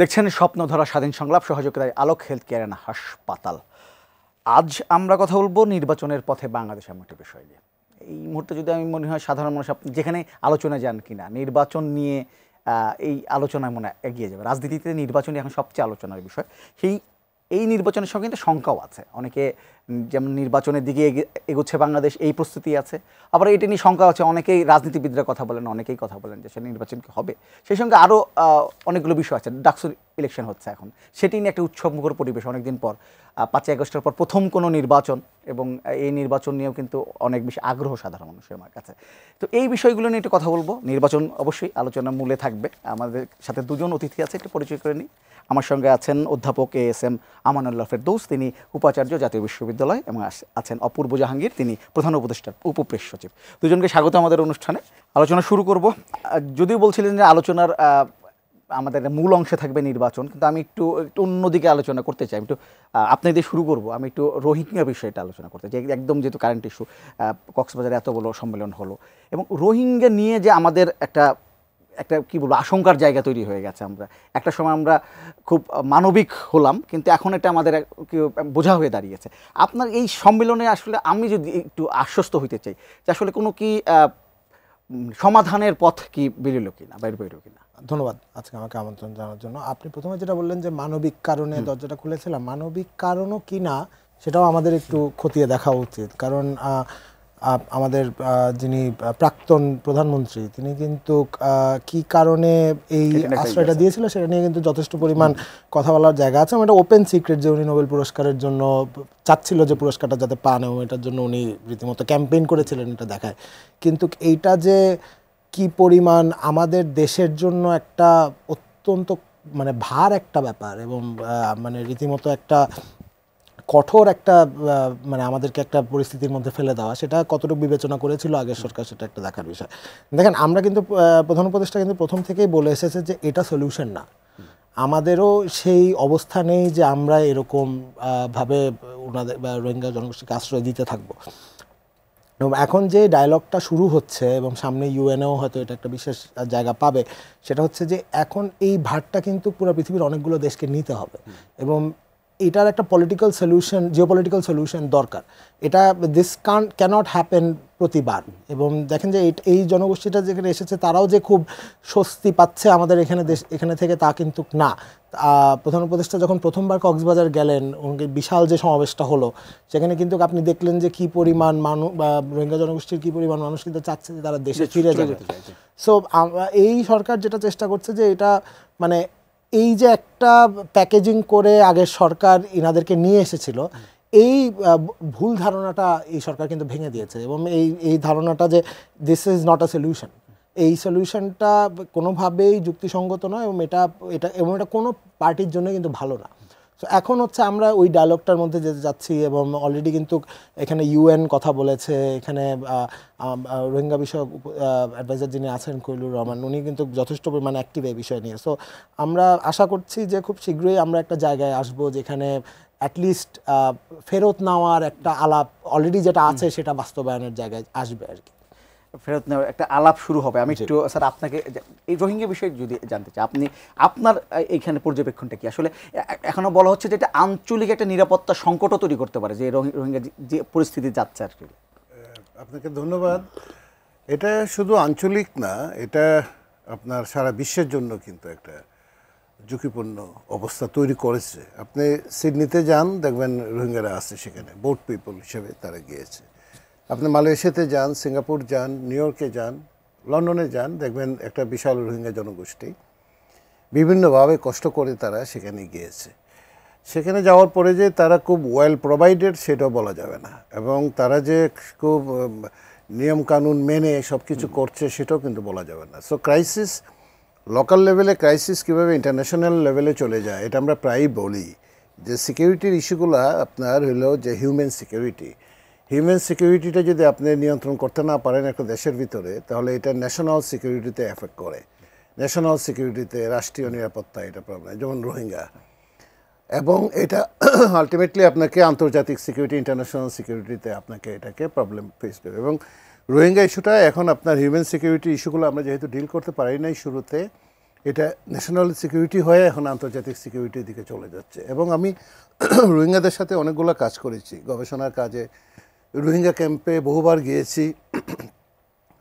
দেখছেন স্বপ্নধরা স্বাধীন সংলাপ, সহযোগিতায় আলোক হেলথ কেয়ার অ্যান্ড হাসপাতাল। আজ আমরা কথা বলবো নির্বাচনের পথে বাংলাদেশ এমন একটি বিষয় নিয়ে। এই মুহূর্তে যদি আমি মনে হয় সাধারণ মানুষ আপনি যেখানে আলোচনা যান কিনা নির্বাচন নিয়ে, এই আলোচনায় মনে এগিয়ে যাবে। রাজনীতিতে নির্বাচনই এখন সবচেয়ে আলোচনার বিষয়। এই নির্বাচনের সঙ্গে কিন্তু শঙ্কাও আছে অনেকে, যেমন নির্বাচনের দিকে এগোচ্ছে বাংলাদেশ, এই প্রস্তুতি আছে। আবার এটা নিয়ে শঙ্কা আছে, অনেকেই রাজনীতিবিদরা কথা বলেন, অনেকেই কথা বলেন যে সে নির্বাচন কি হবে। সেই সঙ্গে আরও অনেকগুলো বিষয় আছে। ডাকসুর ইলেকশন হচ্ছে এখন, সেটি নিয়ে একটা উৎসবমুখর পরিবেশ অনেকদিন পর, 5ই আগস্টের পর প্রথম কোনো নির্বাচন, এবং এই নির্বাচন নিয়েও কিন্তু অনেক বেশি আগ্রহ সাধারণ মানুষের কাছে। তো এই বিষয়গুলো নিয়ে একটু কথা বলবো। নির্বাচন অবশ্যই আলোচনার মূলে থাকবে। আমাদের সাথে দুজন অতিথি আছে, একটু পরিচয় করে নিই। আমার সঙ্গে আছেন অধ্যাপক এএসএম আমানুল্লাহ ফেরদৌস, তিনি উপাচার্য জাতীয় বিশ্ববিদ্যালয়, এবং আছেন অপূর্ব জাহাঙ্গীর, তিনি প্রধান উপদেষ্টার উপপ্রেস সচিব। দুজনকে স্বাগত আমাদের অনুষ্ঠানে। আলোচনা শুরু করব। যদিও বলছিলেন যে আলোচনার আমাদের মূল অংশে থাকবে নির্বাচন, কিন্তু আমি একটু অন্যদিকে আলোচনা করতে চাই। একটু আপনাদের শুরু করব। আমি একটু রোহিঙ্গা বিষয়টা আলোচনা করতে চাই, একদম যেহেতু কারেন্ট ইস্যু। কক্সবাজারে এত বড় সম্মেলন হলো, এবং রোহিঙ্গা নিয়ে যে আমাদের একটা কি বলবো আশঙ্কার জায়গা তৈরি হয়ে গেছে। আমরা একটা সময় আমরা খুব মানবিক হলাম, কিন্তু এখন এটা আমাদের বোঝা হয়ে দাঁড়িয়েছে। আপনার এই সম্মেলনে আসলে আমি যদি একটু আশ্বস্ত হইতে চাই যে আসলে কোনো কি সমাধানের পথ কি বেরোলো কিনা, বাইরে বেরোলো কিনা। ধন্যবাদ আজকে আমাকে আমন্ত্রণ জানার জন্য। আপনি প্রথমে যেটা বললেন যে মানবিক কারণে দরজাটা খুলেছিলাম, মানবিক কারণও কিনা সেটাও আমাদের একটু খতিয়ে দেখা উচিত। কারণ আমাদের যিনি প্রাক্তন প্রধানমন্ত্রী, তিনি কিন্তু কি কারণে এই আশ্রয়টা দিয়েছিল সেটা নিয়ে কিন্তু যথেষ্ট পরিমাণ কথা বলার জায়গা আছে। এটা ওপেন সিক্রেট যে উনি নোবেল পুরস্কারের জন্য চাচ্ছিল যে পুরস্কারটা যাতে পান, এবং এটার জন্য উনি রীতিমতো ক্যাম্পেইন করেছিলেন, এটা দেখায়। কিন্তু এইটা যে কি পরিমাণ আমাদের দেশের জন্য একটা অত্যন্ত ভার একটা ব্যাপার, এবং রীতিমতো একটা কঠোর একটা আমাদেরকে একটা পরিস্থিতির মধ্যে ফেলে দেওয়া, সেটা কতটুকু বিবেচনা করেছিল আগের সরকার, সেটা একটা দেখার বিষয়। দেখেন, আমরা কিন্তু প্রধান উপদেষ্টা কিন্তু প্রথম থেকেই বলে এসেছে যে এটা সলিউশন না। আমাদেরও সেই অবস্থা নেই যে আমরা এরকম ভাবে ওনাদের বা রোহিঙ্গা জনগোষ্ঠীকে আশ্রয় দিতে থাকবো। এখন যে ডায়ালগটা শুরু হচ্ছে, এবং সামনে ইউএনও হয়তো এটা একটা বিশেষ জায়গা পাবে, সেটা হচ্ছে যে এখন এই ভারটা কিন্তু পুরো পৃথিবীর অনেকগুলো দেশকে নিতে হবে, এবং এটার একটা পলিটিক্যাল সলিউশন, জিওপলিটিক্যাল সলিউশন দরকার। এটা দিস ক্যানট হ্যাপেন প্রতিবার। এবং দেখেন যে এই জনগোষ্ঠীটা যেখানে এসেছে তারাও যে খুব স্বস্তি পাচ্ছে আমাদের এখানে থেকে, তা কিন্তু না। প্রধান উপদেষ্টা যখন প্রথমবার কক্সবাজার গেলেন, বিশাল যে সমাবেশটা হলো, সেখানে কিন্তু আপনি দেখলেন যে কী পরিমাণ মানুষ বা রোহিঙ্গা জনগোষ্ঠীর কী পরিমাণ মানুষ কিন্তু চাচ্ছে যে তারা দেশে ফিরে যাবে। সো এই সরকার যেটা চেষ্টা করছে যে এটা এই যে একটা প্যাকেজিং করে আগের সরকার ইনাদেরকে নিয়ে এসেছিল, এই ভুল ধারণাটা এই সরকার কিন্তু ভেঙে দিয়েছে। এবং এই ধারণাটা যে this is not a solution, এই সলিউশনটা কোনোভাবেই যুক্তিসঙ্গত নয়, এবং এটা কোনো পার্টির জন্য কিন্তু ভালো না। তো এখন হচ্ছে আমরা ওই ডায়ালগটার মধ্যে যেতে যাচ্ছি, এবং অলরেডি কিন্তু এখানে ইউএন কথা বলেছে, এখানে রোহিঙ্গা বিষয়ক অ্যাডভাইজার যিনি আছেন খলিলুর রহমান, উনি কিন্তু যথেষ্ট পরিমাণে অ্যাক্টিভ এই বিষয় নিয়ে। সো আমরা আশা করছি যে খুব শীঘ্রই আমরা একটা জায়গায় আসবো যেখানে অ্যাটলিস্ট ফেরত নেওয়ার একটা আলাপ অলরেডি যেটা আছে সেটা বাস্তবায়নের জায়গায় আসবে আর কি। ফেরত নেওয়ার একটা আলাপ শুরু হবে। আমি একটু স্যার আপনাকে এই রোহিঙ্গা বিষয়ে যদি জানতে চাই, আপনার এইখানে পর্যবেক্ষণটা কি? আসলে এখনো বলা হচ্ছে যে এটা আঞ্চলিক একটা নিরাপত্তা সংকটও তৈরি করতে পারে, যে রোহিঙ্গা যে পরিস্থিতি যাচ্ছে আর কি। আপনাকে ধন্যবাদ। এটা শুধু আঞ্চলিক না, এটা আপনার সারা বিশ্বের জন্য কিন্তু একটা ঝুঁকিপূর্ণ অবস্থা তৈরি করেছে। আপনি সিডনিতে যান, দেখবেন রোহিঙ্গারা আছে সেখানে, বোট পিপল হিসেবে তারা গিয়েছে। আপনি মালয়েশিয়াতে যান, সিঙ্গাপুর যান, নিউ ইয়র্কে যান, লন্ডনে যান, দেখবেন একটা বিশাল রোহিঙ্গা জনগোষ্ঠী বিভিন্নভাবে কষ্ট করে তারা সেখানে গিয়েছে। সেখানে যাওয়ার পরে যে তারা খুব ওয়েল প্রোভাইডেড সেটাও বলা যাবে না, এবং তারা যে খুব নিয়মকানুন মেনে সব কিছু করছে সেটাও কিন্তু বলা যাবে না। সো ক্রাইসিস, লোকাল লেভেলে ক্রাইসিস কীভাবে ইন্টারন্যাশনাল লেভেলে চলে যায়, এটা আমরা প্রায়ই বলি যে সিকিউরিটির ইস্যুগুলো আপনার হলো যে হিউম্যান সিকিউরিটিটা যদি আপনি নিয়ন্ত্রণ করতে না পারেন একটা দেশের ভিতরে, তাহলে এটা ন্যাশনাল সিকিউরিটিতে এফেক্ট করে। ন্যাশনাল সিকিউরিটিতে, রাষ্ট্রীয় নিরাপত্তা এটা প্রবলেম, যেমন রোহিঙ্গা। এবং এটা আলটিমেটলি আপনাকে আন্তর্জাতিক সিকিউরিটি, ইন্টারন্যাশনাল সিকিউরিটিতে আপনাকে এটাকে প্রবলেম ফেস করবে। এবং রোহিঙ্গা ইস্যুটা এখন আপনার হিউম্যান সিকিউরিটি ইস্যুগুলো আমরা যেহেতু ডিল করতে পারি নাই শুরুতে, এটা ন্যাশনাল সিকিউরিটি হয়ে এখন আন্তর্জাতিক সিকিউরিটির দিকে চলে যাচ্ছে। এবং আমি রোহিঙ্গাদের সাথে অনেকগুলো কাজ করেছি, গবেষণার কাজে রোহিঙ্গা ক্যাম্পে বহুবার গিয়েছি,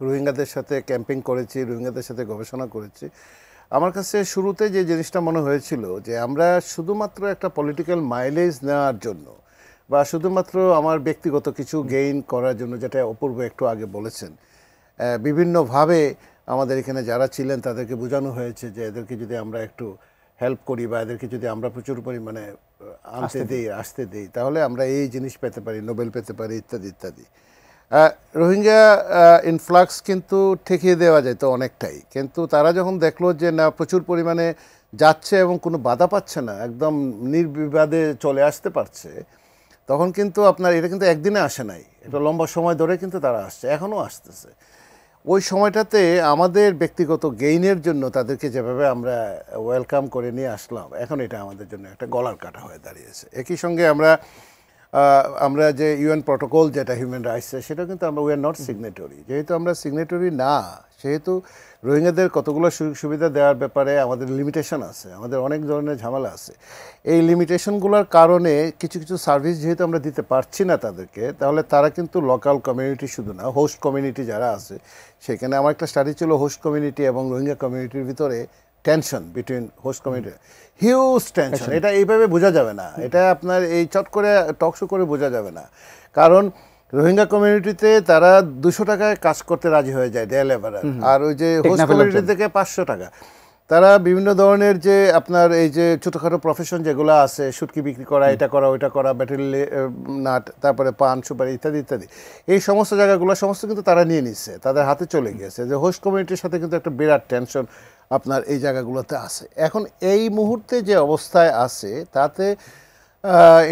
রোহিঙ্গাদের সাথে ক্যাম্পিং করেছি, রোহিঙ্গাদের সাথে গবেষণা করেছি। আমার কাছে শুরুতে যে জিনিসটা মনে হয়েছিল যে আমরা শুধুমাত্র একটা পলিটিক্যাল মাইলেজ নেওয়ার জন্য বা শুধুমাত্র আমার ব্যক্তিগত কিছু গেইন করার জন্য, যেটা অপূর্ব একটু আগে বলেছেন, বিভিন্নভাবে আমাদের এখানে যারা ছিলেন তাদেরকে বোঝানো হয়েছে যে এদেরকে যদি আমরা একটু হেল্প করি বা এদেরকে যদি আমরা প্রচুর পরিমাণে আসতে দিই তাহলে আমরা এই জিনিস পেতে পারি, নোবেল পেতে পারি, ইত্যাদি ইত্যাদি। রোহিঙ্গা ইনফ্লাক্স কিন্তু ঠেকিয়ে দেওয়া যেত অনেকটাই, কিন্তু তারা যখন দেখলো যে না প্রচুর পরিমাণে যাচ্ছে এবং কোনো বাধা পাচ্ছে না, একদম নির্বিবাদে চলে আসতে পারছে, তখন কিন্তু আপনার এটা কিন্তু একদিনে আসে নাই, এটা লম্বা সময় ধরে কিন্তু তারা আসছে, এখনও আসতেছে। ওই সময়টাতে আমাদের ব্যক্তিগত গেইনের জন্য তাদেরকে যেভাবে আমরা ওয়েলকাম করে নিয়ে আসলাম, এখন এটা আমাদের জন্য একটা গলার কাটা হয়ে দাঁড়িয়েছে। একই সঙ্গে আমরা যে ইউএন প্রটোকল যেটা হিউম্যান রাইটসের, সেটা কিন্তু আমরা উই আর নট সিগনেটরি। যেহেতু আমরা সিগনেটরি না, সেহেতু রোহিঙ্গাদের কতগুলো সুযোগ সুবিধা দেওয়ার ব্যাপারে আমাদের লিমিটেশন আছে, আমাদের অনেক ধরনের ঝামেলা আছে। এই লিমিটেশনগুলোর কারণে কিছু কিছু সার্ভিস যেহেতু আমরা দিতে পারছি না তাদেরকে, তাহলে তারা কিন্তু লোকাল কমিউনিটি শুধু না, হোস্ট কমিউনিটি যারা আছে সেখানে, আমার একটা স্টাডি ছিল হোস্ট কমিউনিটি এবং রোহিঙ্গা কমিউনিটির ভিতরে tension between host community, huge tension. এটা এইভাবে বোঝা যাবে না, এটা আপনার এই চট করে টকশো করে বোঝা যাবে না। কারণ রোহিঙ্গা কমিউনিটিতে তারা 200 টাকায় কাজ করতে রাজি হয়ে যায় ডে লেবারার, আর ওই যে হোস্ট কমিউনিটি থেকে 500 টাকা। তারা বিভিন্ন ধরনের যে আপনার এই যে ছোটোখাটো প্রফেশন যেগুলো আছে, শুটকি বিক্রি করা, এটা করা, ওইটা করা, ব্যাটারি নাট, তারপরে পান সুপারি ইত্যাদি ইত্যাদি, এই সমস্ত জায়গাগুলো সমস্ত কিন্তু তারা নিয়ে নিচ্ছে, তাদের হাতে চলে গিয়েছে। যে হোস্ট কমিউনিটির সাথে কিন্তু একটা বিরাট টেনশন আপনার এই জায়গাগুলোতে আছে। এখন এই মুহূর্তে যে অবস্থায় আছে তাতে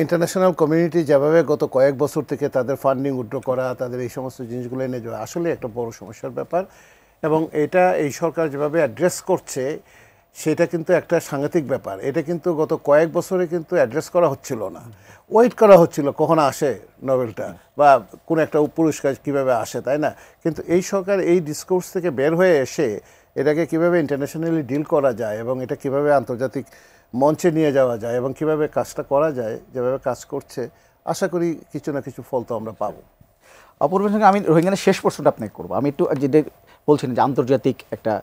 ইন্টারন্যাশনাল কমিউনিটি যেভাবে গত কয়েক বছর থেকে তাদের ফান্ডিং উইথড্র করা, তাদের এই সমস্ত জিনিসগুলো এনে যাওয়া আসলে একটা বড় সমস্যার ব্যাপার। এবং এটা এই সরকার যেভাবে অ্যাড্রেস করছে সেটা কিন্তু একটা সাংঘাতিক ব্যাপার। এটা কিন্তু গত কয়েক বছরে কিন্তু অ্যাড্রেস করা হচ্ছিল না, ওয়েট করা হচ্ছিল কখন আসে নোবেলটা বা কোনো একটা পুরস্কার কীভাবে আসে, তাই না? কিন্তু এই সরকার এই ডিসকোর্স থেকে বের হয়ে এসে এটাকে কিভাবে ইন্টারন্যাশনালি ডিল করা যায় এবং এটা কিভাবে আন্তর্জাতিক মঞ্চে নিয়ে যাওয়া যায় এবং কিভাবে কাজটা করা যায়, যেভাবে কাজ করছে, আশা করি কিছু না কিছু ফল তো আমরা পাবো। অপূর্বের সঙ্গে আমি রোহিঙ্গার শেষ প্রশ্নটা আপনাকে করবো। আমি একটু যেটা বলছেন যে আন্তর্জাতিক একটা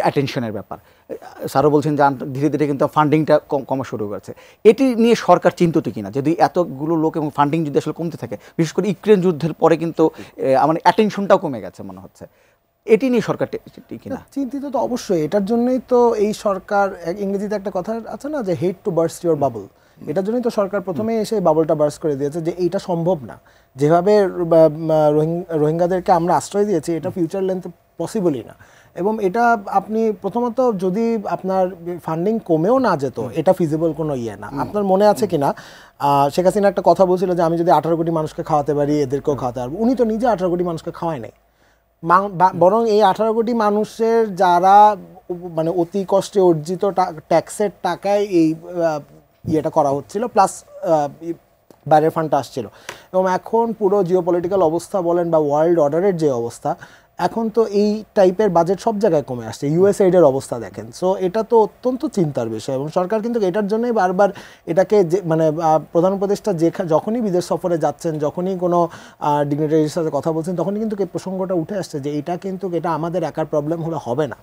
অ্যাটেনশনের ব্যাপার, স্যারও বলছেন যে ধীরে ধীরে কিন্তু ফান্ডিংটা কমা শুরু করেছে। এটি নিয়ে সরকার চিন্তিত কিনা? যদি এতগুলো লোক এবং ফান্ডিং যদি আসলে কমতে থাকে, বিশেষ করে ইউক্রেন যুদ্ধের পরে কিন্তু আমার অ্যাটেনশনটাও কমে গেছে মনে হচ্ছে, এটি নিয়ে সরকার কিনা চিন্তিত? তো অবশ্যই, এটার জন্যই তো এই সরকার, ইংরেজিতে একটা কথা আছে না যে হেট টু বার্স্ট ইউর বাবল, এটার জন্যই তো সরকার প্রথমে এসে বাবলটা বার্স্ট করে দিয়েছে যে এইটা সম্ভব না, যেভাবে রোহিঙ্গাদেরকে আমরা আশ্রয় দিয়েছি এটা ফিউচার লেন্থে পসিবলই না। এবং এটা আপনি প্রথমত যদি আপনার ফান্ডিং কমেও না যেত, এটা ফিজিবল কোনো ইয়ে না। আপনার মনে আছে কিনা শেখ হাসিনা একটা কথা বলছিল যে আমি যদি 18 কোটি মানুষকে খাওয়াতে পারি এদেরকেও খাওয়াতে পারবো। উনি তো নিজে 18 কোটি মানুষকে খাওয়ায় নাই, বরং এই 18 কোটি মানুষের যারা মানে অতি কষ্টে অর্জিত ট্যাক্সের টাকায় এই ইয়েটা করা হচ্ছিল, প্লাস বাইরের ফান্ডটা আসছিল। এবং এখন পুরো জিওপলিটিক্যাল অবস্থা বলেন বা ওয়ার্ল্ড অর্ডারের যে অবস্থা, এখন তো এই টাইপের বাজেট সব জায়গায় কমে আসছে। ইউএসএইডের অবস্থা দেখেন। সো এটা তো অত্যন্ত চিন্তার বিষয় এবং সরকার কিন্তু এটার জন্যই বারবার এটাকে মানে প্রধান উপদেষ্টা যখনই বিদেশ সফরে যাচ্ছেন, যখনই কোনো ডিগনিটারির সাথে কথা বলছেন, তখনই কিন্তু এই প্রসঙ্গটা উঠে আসছে যে এটা আমাদের একার প্রবলেম হলে হবে না,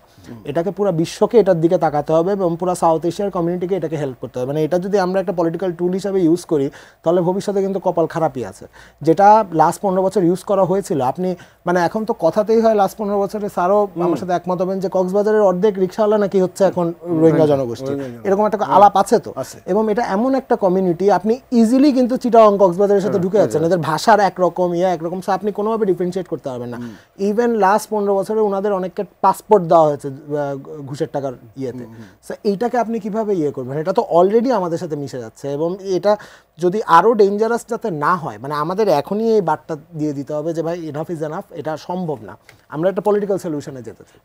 এটাকে পুরো বিশ্বকে এটার দিকে তাকাতে হবে এবং পুরো সাউথ এশিয়ার কমিউনিটিকে এটাকে হেল্প করতে হবে। মানে এটা যদি আমরা একটা পলিটিক্যাল টুল হিসাবে ইউজ করি তাহলে ভবিষ্যতে কিন্তু কপাল খারাপই আছে। যেটা লাস্ট 15 বছর ইউজ করা হয়েছিল, আপনি মানে এখন তো কথাতেই হয় লাস্ট 15 বছরে, স্যারও আমার সাথে একমত হবেন যে কক্সবাজারের অর্ধেক রিক্সাওয়ালা নাকি হচ্ছে এখন রোহিঙ্গা জনগোষ্ঠী, এরকম একটা আলাপ আছে তো। এবং এটা এমন একটা কমিউনিটি, আপনি ইজিলি কিন্তু চিটাগং কক্সবাজারের সাথে ঢুকে যাচ্ছেন, এদের ভাষার একরকম একরকম, সো আপনি কোনোভাবে ডিফারেন্সিয়েট করতে পারবেন না। ইভেন লাস্ট 15 বছরে ওনাদের অনেককে পাসপোর্ট দেওয়া হয়েছে ঘুষের টাকার ইয়েতে। সো এইটাকে আপনি কিভাবে করবেন? এটা তো অলরেডি আমাদের সাথে মিশে যাচ্ছে এবং এটা যদি আরও ডেঞ্জারাস যাতে না হয়, মানে আমাদের এখনই এই বার্তা দিয়ে দিতে হবে যে ভাই ইনাফ ইজ এনাফ, এটা সম্ভব না, আমরা একটা পলিটিক্যাল সলিউশনে যেতে চাই।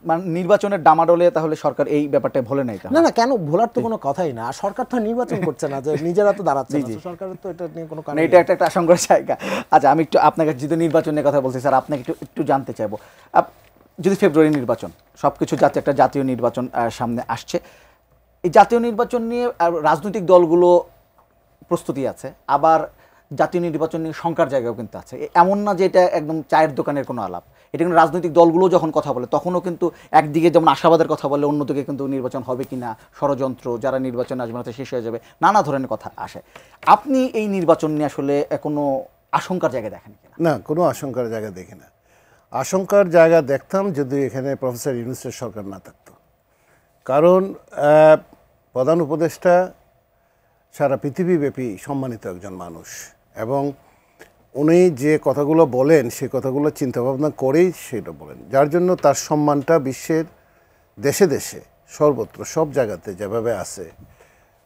মানে নির্বাচনের ডামাডোলে তাহলে সরকার এই ব্যাপারটা ভোলে নাই? না, কেন ভোলার তো কোনো কথাই না। সরকার তো নির্বাচন করছে না, যে নিজেরা তো দাঁড়াচ্ছে না, সরকারের তো এটা নিয়ে কোনো কারণ নেই, এটা একটা আশঙ্কার জায়গা। আচ্ছা, আমি একটু আপনাকে যেহেতু নির্বাচনের কথা বলছি স্যার, আপনাকে একটু জানতে চাইবো, যদি ফেব্রুয়ারি নির্বাচন সব কিছু জাতীয় একটা জাতীয় নির্বাচন সামনে আসছে, এই জাতীয় নির্বাচন নিয়ে রাজনৈতিক দলগুলো প্রস্তুতি আছে, আবার জাতীয় নির্বাচন নিয়ে শঙ্কার জায়গাও কিন্তু আছে। এমন না যে এটা একদম চায়ের দোকানের কোনো আলাপ, এটা কিন্তু রাজনৈতিক দলগুলো যখন কথা বলে তখনও কিন্তু একদিকে যেমন আশাবাদের কথা বলে, অন্যদিকে কিন্তু নির্বাচন হবে কি না, ষড়যন্ত্র, যারা নির্বাচন আসবে না শেষ হয়ে যাবে, নানা ধরনের কথা আসে। আপনি এই নির্বাচন নিয়ে আসলে কোনো আশঙ্কার জায়গা দেখেন কিনা? না, কোনো আশঙ্কার জায়গা দেখি না। আশঙ্কার জায়গা দেখতাম যদি এখানে প্রফেসর ইউনূসের সরকার না থাকতো। কারণ প্রধান উপদেষ্টা সারা পৃথিবীব্যাপী সম্মানিত একজন মানুষ, এবং উনি যে কথাগুলো বলেন সেই কথাগুলো চিন্তাভাবনা করেই সেটা বলেন, যার জন্য তার সম্মানটা বিশ্বের দেশে দেশে সর্বত্র সব জায়গাতে যেভাবে আছে।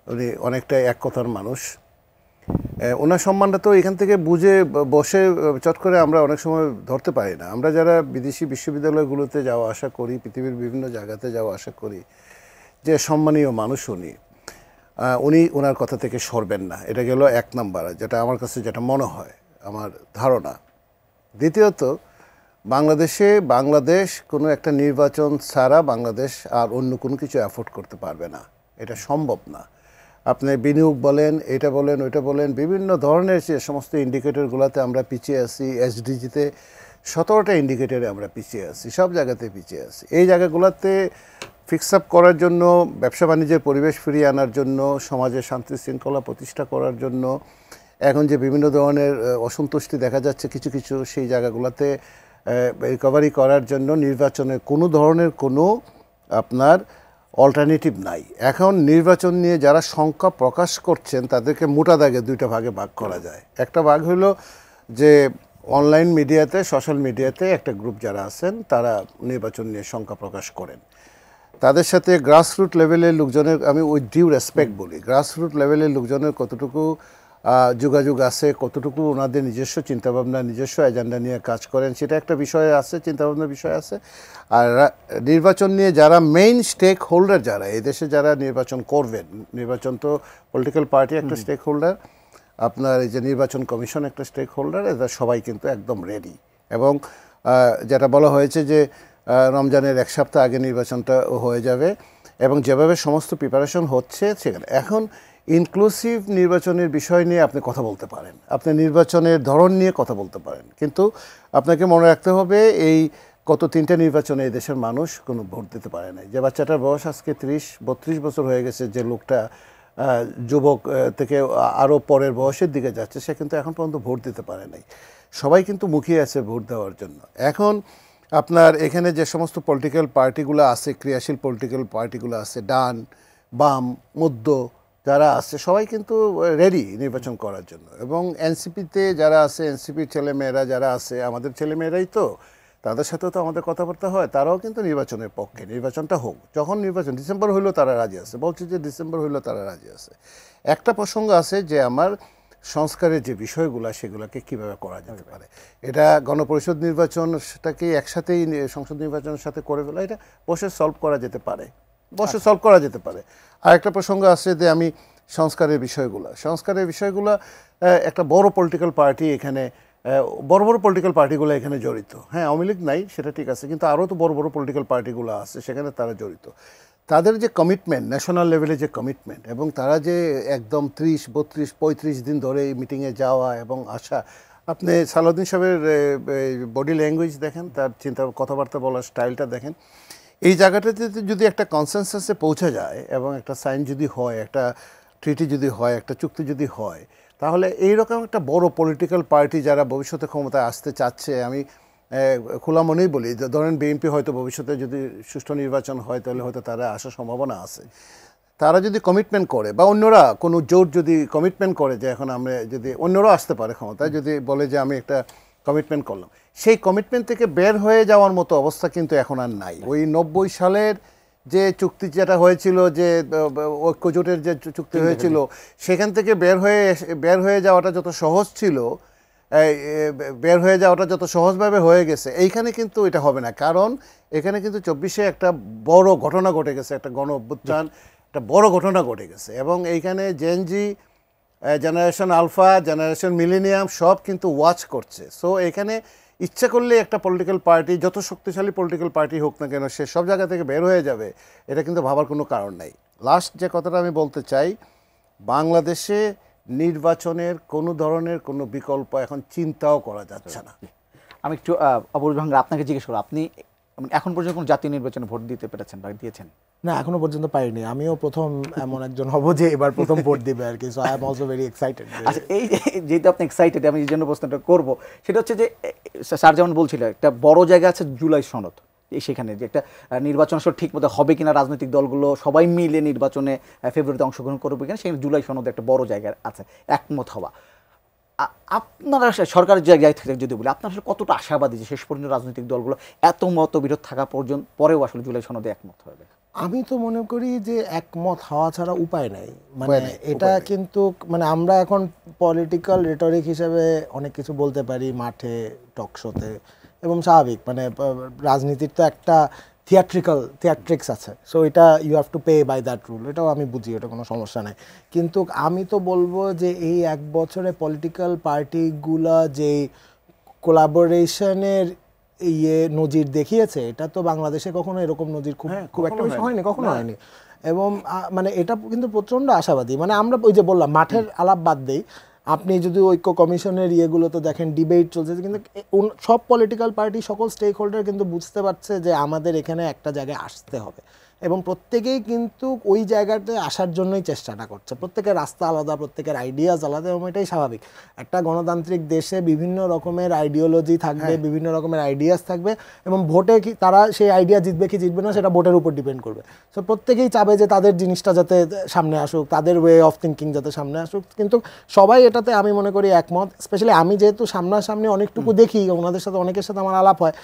উনি অনেকটা এক কথার মানুষ। ওনার সম্মানটা তো এখান থেকে বুঝে বসে চট করে আমরা অনেক সময় ধরতে পারি না। আমরা যারা বিদেশি বিশ্ববিদ্যালয়গুলোতে যাওয়া আসা করি, পৃথিবীর বিভিন্ন জায়গাতে যাওয়া আসা করি, যে সম্মানীয় মানুষ উনি ওনার কথা থেকে সরবেন না। এটা গেল এক নাম্বার, যেটা আমার কাছে যেটা মনে হয়, আমার ধারণা। দ্বিতীয়ত, বাংলাদেশ কোনো একটা নির্বাচন ছাড়া বাংলাদেশ আর অন্য কোনো কিছু অ্যাফোর্ড করতে পারবে না, এটা সম্ভব না। আপনি বিনিয়োগ বলেন, এটা বলেন, ওইটা বলেন, বিভিন্ন ধরনের যে সমস্ত ইন্ডিকেটরগুলোতে আমরা পিছিয়ে আছি। এসডিজিতে 17টা ইন্ডিকেটরে আমরা পিছিয়ে আছি, সব জায়গাতে পিছিয়ে আছি। এই জায়গাগুলোতে ফিক্স আপ করার জন্য, ব্যবসা বাণিজ্যের পরিবেশ ফিরিয়ে আনার জন্য, সমাজে শান্তি শৃঙ্খলা প্রতিষ্ঠা করার জন্য, এখন যে বিভিন্ন ধরনের অসন্তুষ্টি দেখা যাচ্ছে কিছু কিছু, সেই জায়গাগুলোতে রিকভারি করার জন্য নির্বাচনের কোনো ধরনের কোনো আপনার অল্টারনেটিভ নাই। এখন নির্বাচন নিয়ে যারা শঙ্কা প্রকাশ করছেন তাদেরকে মোটা দাগে দুইটা ভাগে ভাগ করা যায়। একটা ভাগ হলো যে অনলাইন মিডিয়াতে, সোশ্যাল মিডিয়াতে একটা গ্রুপ যারা আছেন তারা নির্বাচন নিয়ে শঙ্কা প্রকাশ করেন। তাদের সাথে গ্রাসরুট লেভেলের লোকজনের, আমি উইথ ডিউ রেসপেক্ট বলি, গ্রাসরুট লেভেলের লোকজনের কতটুকু যোগাযোগ আছে, কতটুকু ওনাদের নিজস্ব চিন্তাভাবনা, নিজস্ব এজেন্ডা নিয়ে কাজ করেন, সেটা একটা বিষয় আছে, চিন্তাভাবনার বিষয় আছে। আর নির্বাচন নিয়ে যারা মেইন স্টেক হোল্ডার, যারা এই দেশে যারা নির্বাচন করবেন, নির্বাচন তো পলিটিক্যাল পার্টি একটা স্টেক হোল্ডার, আপনার এই যে নির্বাচন কমিশন একটা স্টেক হোল্ডার, এরা সবাই কিন্তু একদম রেডি। এবং যেটা বলা হয়েছে যে রমজানের এক সপ্তাহ আগে নির্বাচনটা হয়ে যাবে, এবং যেভাবে সমস্ত প্রিপারেশন হচ্ছে সেখানে এখন ইনক্লুসিভ নির্বাচনের বিষয় নিয়ে আপনি কথা বলতে পারেন, আপনি নির্বাচনের ধরন নিয়ে কথা বলতে পারেন, কিন্তু আপনাকে মনে রাখতে হবে এই গত 3টা নির্বাচনে এই দেশের মানুষ কোনো ভোট দিতে পারে নাই। যে বাচ্চাটার বয়স আজকে 30-32 বছর হয়ে গেছে, যে লোকটা যুবক থেকে আরও পরের বয়সের দিকে যাচ্ছে, সে কিন্তু এখন পর্যন্ত ভোট দিতে পারে নাই। সবাই কিন্তু মুখিয়ে আছে ভোট দেওয়ার জন্য। এখন আপনার এখানে যে সমস্ত পলিটিক্যাল পার্টিগুলো আছে, ক্রিয়াশীল পলিটিক্যাল পার্টিগুলো আছে, ডান বাম মধ্য যারা আছে, সবাই কিন্তু রেডি নির্বাচন করার জন্য। এবং এনসিপিতে যারা আছে, এনসিপির ছেলেমেয়েরা যারা আছে, আমাদের ছেলেমেয়েরাই তো, তাদের সাথেও তো আমাদের কথাবার্তা হয়, তারাও কিন্তু নির্বাচনের পক্ষে, নির্বাচনটা হোক। যখন নির্বাচন ডিসেম্বর হইলেও তারা রাজি আছে, বলছে যে ডিসেম্বর হইলেও তারা রাজি আছে। একটা প্রসঙ্গ আছে যে আমার সংস্কারের যে বিষয়গুলো, সেগুলোকে কীভাবে করা যেতে পারে, এটা গণপরিষদ নির্বাচন সেটাকে একসাথেই সংসদ নির্বাচনের সাথে করে ফেলা, এটা বসে সলভ করা যেতে পারে, আর একটা প্রসঙ্গ আছে যে আমি সংস্কারের বিষয়গুলো একটা বড় পলিটিক্যাল পার্টি এখানে, বড় পলিটিক্যাল পার্টিগুলো এখানে জড়িত। হ্যাঁ, আওয়ামী লীগ নাই সেটা ঠিক আছে, কিন্তু আরও তো বড় পলিটিক্যাল পার্টিগুলো আছে, সেখানে তারা জড়িত। তাদের যে কমিটমেন্ট, ন্যাশনাল লেভেলে যে কমিটমেন্ট, এবং তারা যে একদম 30, 32, 35 দিন ধরে এই মিটিংয়ে যাওয়া এবং আসা, আপনি সালাউদ্দিন সাহেবের বডি ল্যাঙ্গুয়েজ দেখেন, তার কথাবার্তা বলার স্টাইলটা দেখেন। এই জায়গাটাতে যদি একটা কনসেনসাসে পৌঁছা যায় এবং একটা সাইন যদি হয়, একটা ট্রিটি যদি হয়, একটা চুক্তি যদি হয়, তাহলে এইরকম একটা বড় পলিটিক্যাল পার্টি যারা ভবিষ্যতে ক্ষমতায় আসতে চাচ্ছে, আমি খোলা মনেই বলি, ধরেন বিএনপি হয়তো ভবিষ্যতে যদি সুষ্ঠু নির্বাচন হয় তাহলে হয়তো তারা আসার সম্ভাবনা আছে। তারা যদি কমিটমেন্ট করে, বা অন্যরা কোনো জোট যদি কমিটমেন্ট করে যে এখন আমরা যদি অন্যরাও আসতে পারে ক্ষমতায়, যদি বলে যে আমি একটা কমিটমেন্ট করলাম, সেই কমিটমেন্ট থেকে বের হয়ে যাওয়ার মতো অবস্থা কিন্তু এখন আর নাই। ওই 90 সালের যে চুক্তি যেটা হয়েছিল, যে ঐক্যজোটের যে চুক্তি হয়েছিল, সেখান থেকে বের হয়ে যাওয়াটা যত সহজ ছিল, বের হয়ে যাওয়াটা যত সহজভাবে হয়ে গেছে, এইখানে কিন্তু এটা হবে না। কারণ এখানে কিন্তু 24-এ একটা বড় ঘটনা ঘটে গেছে, একটা গণ অভ্যুত্থান, একটা বড় ঘটনা ঘটে গেছে, এবং এইখানে gen Z, generation alpha, generation millennium সব কিন্তু ওয়াচ করছে। সো এখানে ইচ্ছা করলে একটা পলিটিক্যাল পার্টি, যত শক্তিশালী পলিটিক্যাল পার্টি হোক না কেন, সে সব জায়গা থেকে বের হয়ে যাবে, এটা কিন্তু ভাবার কোনো কারণ নাই। লাস্ট যে কথাটা আমি বলতে চাই, বাংলাদেশে নির্বাচনের কোনো ধরনের কোনো বিকল্প এখন চিন্তাও করা যাচ্ছে না। আমি একটু অপূর্ব ভাঙ্গা আপনাকে জিজ্ঞেস করবো, আপনি এখন পর্যন্ত কোনো জাতীয় নির্বাচনে ভোট দিতে পেরেছেন বা দিয়েছেন? না, এখনো পর্যন্ত পারিনি। আমিও প্রথম এমন একজন হব যে এবার প্রথম ভোট দিবে আর কি। So I am also very excited. আচ্ছা, এই যেহেতু আপনি এক্সাইটেড, আমি এই জন্য প্রশ্নটা করবো, সেটা হচ্ছে যে স্যার যেমন বলছিল একটা বড় জায়গা আছে জুলাই সনদ, সেখানে যে একটা নির্বাচন আসলে ঠিক মতো হবে কিনা, রাজনৈতিক দলগুলো সবাই মিলে নির্বাচনে ফেব্রুয়ারিতে অংশগ্রহণ করবে কিনা, সেখানে জুলাই সনদে একটা বড় জায়গা আছে একমত হওয়া। আপনারা সরকারের জায়গায় থেকে যদি বলি, আপনারা আসলে কতটা আশাবাদী যে শেষ পর্যন্ত রাজনৈতিক দলগুলো এত মতবিরোধ থাকা পর্যন্ত পরেও আসলে জুলাই সনদে একমত হবে? আমি তো মনে করি যে একমত হওয়া ছাড়া উপায় নাই। মানে এটা কিন্তু মানে আমরা এখন পলিটিক্যাল রেটরিক হিসেবে অনেক কিছু বলতে পারি মাঠে, টক শোতে, এবং স্বাভাবিক। মানে রাজনীতির তো একটা থিয়েট্রিক্স আছে। সো এটা you have to pay by that rule, এটাও আমি বুঝি, এটা কোনো সমস্যা নাই। কিন্তু আমি তো বলবো যে এই এক বছরে পলিটিক্যাল পার্টিগুলা যে কোলাবোরেশনের নজির দেখিয়েছে, এটা তো বাংলাদেশে কখনো এরকম নজির খুব একটা বেশি হয়নি, কখনো হয়নি। এবং মানে এটা কিন্তু প্রচণ্ড আশাবাদী। মানে আমরা ওই যে বললাম মাঠের আলাপ বাদ দেই, আপনি যদি ঐক্য কমিশনের ইয়েগুলো তো দেখেন, ডিবেট চলছে, কিন্তু সব পলিটিক্যাল পার্টি, সকল স্টেক হোল্ডার কিন্তু বুঝতে পারছে যে আমাদের এখানে একটা জায়গায় আসতে হবে, এবং প্রত্যেকেই কিন্তু ওই জায়গাতে আসার জন্যই চেষ্টাটা করছে। প্রত্যেকের রাস্তা আলাদা, প্রত্যেকের আইডিয়াস আলাদা, এবং এটাই স্বাভাবিক। একটা গণতান্ত্রিক দেশে বিভিন্ন রকমের আইডিওলজি থাকবে, বিভিন্ন রকমের আইডিয়াস থাকবে, এবং ভোটে কি তারা সেই আইডিয়া জিতবে কি জিতবে না সেটা ভোটের উপর ডিপেন্ড করবে। সো প্রত্যেকেই চাবে যে তাদের জিনিসটা যাতে সামনে আসুক, তাদের ওয়ে অফ থিঙ্কিং যাতে সামনে আসুক। কিন্তু সবাই এটাতে আমি মনে করি একমত। স্পেশালি আমি যেহেতু সামনাসামনি অনেকটুকু দেখি, ওনাদের সাথে অনেকের সাথে আমার আলাপ হয়,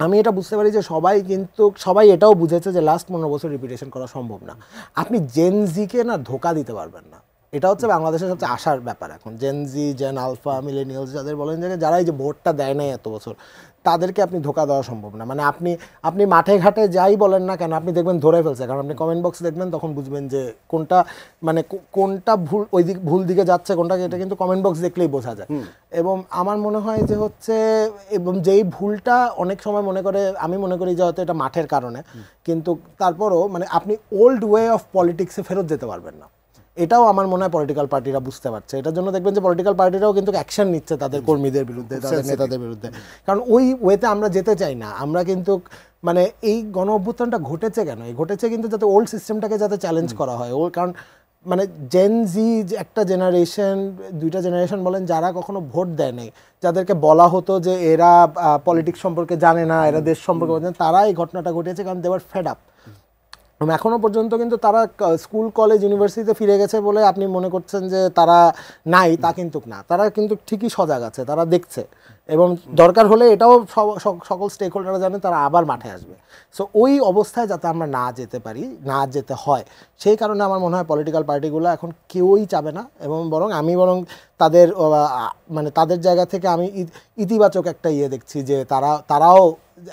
আমি এটা বুঝতে পারি যে সবাই এটাও বুঝেছে যে লাস্ট 15 বছর রিপিটেশন করা সম্ভব না। আপনি জেনজিকে না ধোকা দিতে পারবেন না। এটা হচ্ছে বাংলাদেশের সবচেয়ে আশার ব্যাপার এখন। জেনজি, জেন আলফা, মিলেনিয়ালস যাদের বলেন, যে যারা এই যে ভোটটা দেয় নাই এত বছর, তাদেরকে আপনি ধোকা দেওয়া সম্ভব না। মানে আপনি মাঠে ঘাটে যাই বলেন না কেন, আপনি দেখবেন ধরে ফেলছে। কারণ আপনি কমেন্ট বক্স দেখবেন, তখন বুঝবেন যে কোনটা ভুল দিকে যাচ্ছে, কোনটা, এটা কিন্তু কমেন্ট বক্স দেখলেই বোঝা যায়। এবং আমার মনে হয় যে হচ্ছে, এবং যেই ভুলটা অনেক সময় আমি মনে করি যে হয়তো এটা মাঠের কারণে, কিন্তু তারপরও মানে আপনি ওল্ড ওয়ে অফ পলিটিক্সে ফেরত যেতে পারবেন না। এটাও আমার মনে হয় পলিটিক্যাল পার্টিরা বুঝতে পারছে। এটার জন্য দেখবেন যে পলিটিক্যাল পার্টিরাও কিন্তু অ্যাকশন নিচ্ছে তাদের কর্মীদের বিরুদ্ধে, তাদের নেতাদের বিরুদ্ধে। কারণ ওই ওয়েতে আমরা যেতে চাই না। আমরা কিন্তু মানে এই গণ অভ্যুত্থানটা ঘটেছে কেন? ঘটেছে কিন্তু যাতে ওল্ড সিস্টেমটাকে যাতে চ্যালেঞ্জ করা হয়। কারণ মানে জেনজি একটা জেনারেশন, দুইটা জেনারেশন বলেন, যারা কখনো ভোট দেয় নাই, যাদেরকে বলা হতো যে এরা পলিটিক্স সম্পর্কে জানে না, এরা দেশ সম্পর্কে জানে, তারা এই ঘটনাটা ঘটেছে কারণ দে ওয়ার ফেড আপ। এখনো পর্যন্ত কিন্তু তারা স্কুল, কলেজ, ইউনিভার্সিটিতে ফিরে গেছে বলে আপনি মনে করছেন যে তারা নাই, তা কিন্তু না। তারা কিন্তু ঠিকই সজাগ আছে, তারা দেখছে, এবং দরকার হলে এটাও সকল স্টেক হোল্ডাররা জানে তারা আবার মাঠে আসবে। সো ওই অবস্থায় যাতে আমরা না যেতে পারি, না যেতে হয়, সেই কারণে আমার মনে হয় পলিটিক্যাল পার্টিগুলো এখন কেউই চাবে না। এবং আমি তাদের মানে তাদের জায়গা থেকে আমি ইতিবাচক একটা দেখছি যে তারাও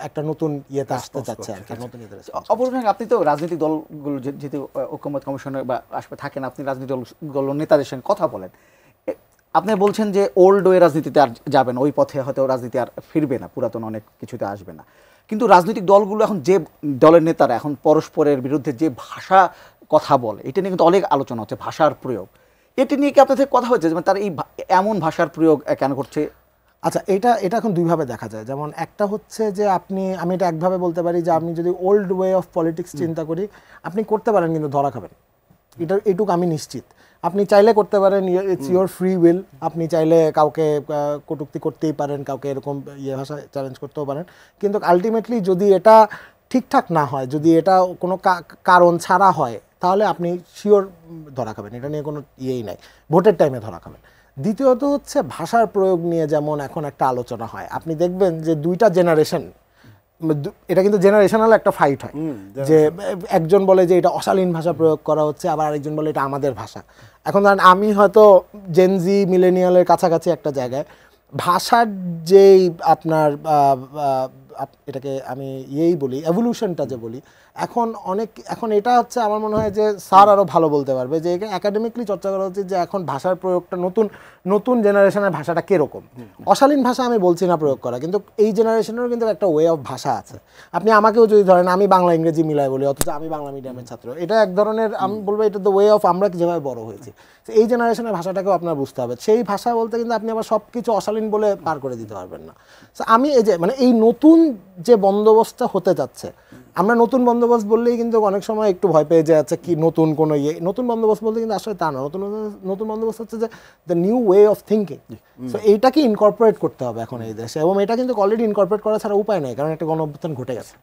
একটা নতুন ইয়েতে আসতে চাচ্ছে আর কি, নতুন ইয়েতে। অপূর্ব, আপনি তো রাজনৈতিক দলগুলো যেহেতু ঐক্যমত কমিশনে বা আসবে থাকেন, আপনি রাজনৈতিক দল নেতাদের সঙ্গে কথা বলেন, আপনি বলছেন যে ওল্ড ওয়ে রাজনীতিতে আর যাবেন, ওই পথে হয়তো রাজনীতি আর ফিরবে না, পুরাতন অনেক কিছুতে আসবে না। কিন্তু রাজনৈতিক দলগুলো এখন যে দলের নেতারা এখন পরস্পরের বিরুদ্ধে যে ভাষা কথা বলে, এটা নিয়ে কিন্তু অনেক আলোচনা হচ্ছে, ভাষার প্রয়োগ। এটি নিয়ে কি আপনার থেকে কথা হচ্ছে, মানে তারা এই এমন ভাষার প্রয়োগ কেন করছে? আচ্ছা, এটা এখন দুইভাবে দেখা যায়। যেমন একটা হচ্ছে যে আমি এটা একভাবে বলতে পারি যে আমি যদি ওল্ড ওয়ে অফ পলিটিক্স চিন্তা করি, আপনি করতে পারেন কিন্তু ধরা খাবেন, এটুকু আমি নিশ্চিত। আপনি চাইলে করতে পারেন, ইটস ইয়োর ফ্রি উইল। আপনি চাইলে কাউকে কটূক্তি করতেই পারেন, কাউকে এরকম ভাষা চ্যালেঞ্জ করতেও পারেন, কিন্তু আলটিমেটলি যদি এটা ঠিকঠাক না হয়, যদি এটা কোনো কারণ ছাড়া হয়, তাহলে আপনি শিওর ধরা খাবেন। এটা নিয়ে কোনো নাই, ভোটের টাইমে ধরা খাবেন। দ্বিতীয়ত হচ্ছে ভাষার প্রয়োগ নিয়ে যেমন এখন একটা আলোচনা হয়, আপনি দেখবেন যে দুইটা জেনারেশন, এটা কিন্তু জেনারেশনাল একটা ফাইট হয়, যে একজন বলে যে এটা অশালীন ভাষা প্রয়োগ করা হচ্ছে, আবার আরেকজন বলে এটা আমাদের ভাষা। এখন ধরেন আমি হয়তো জেনজি, মিলেনিয়ালের কাছাকাছি একটা জায়গায়, ভাষার যেই আপনার এটাকে আমি ইয়েই বলি, এভলিউশনটা যে বলি, এখন এটা হচ্ছে আমার মনে হয় যে স্যার আরও ভালো বলতে পারবে যে একাডেমিকলি চর্চা করা উচিত যে এখন ভাষার প্রয়োগটা নতুন জেনারেশনের ভাষাটা কীরকম। অশালীন ভাষা আমি বলছি না প্রয়োগ করা, কিন্তু এই জেনারেশনেরও কিন্তু একটা ওয়ে অফ ভাষা আছে। আপনি আমাকেও যদি ধরেন আমি বাংলা ইংরেজি মিলাই বলি, অথচ আমি বাংলা মিডিয়ামের ছাত্র, এটা এক ধরনের, আমি বলবো এটা দ্য ওয়ে অফ আমরা যেভাবে বড় হয়েছি। তো এই জেনারেশনের ভাষাটাকেও আপনার বুঝতে হবে। সেই ভাষা বলতে কিন্তু আপনি আবার সব কিছু অশালীন বলে পার করে দিতে পারবেন না। তো আমি এই যে মানে এই নতুন যে বন্দোবস্ত হতে যাচ্ছে, আমরা নতুন বন্দোবস্ত বললেই কিন্তু অনেক সময় একটু ভয় পেয়ে যাচ্ছে কি নতুন কোনো নতুন বন্দোবস্ত বলতে কিন্তু আসলে তা না। নতুন বন্দোবস্ত হচ্ছে যে the new way of thinking. So এইটাকে ইনকর্পোরেট করতে হবে এখন এই দেশে, এবং এটা কিন্তু অলরেডি ইনকর্পোরেট করা ছাড়া উপায় নেই, কারণ একটা গণ-অভ্যুত্থান ঘটে গেছে।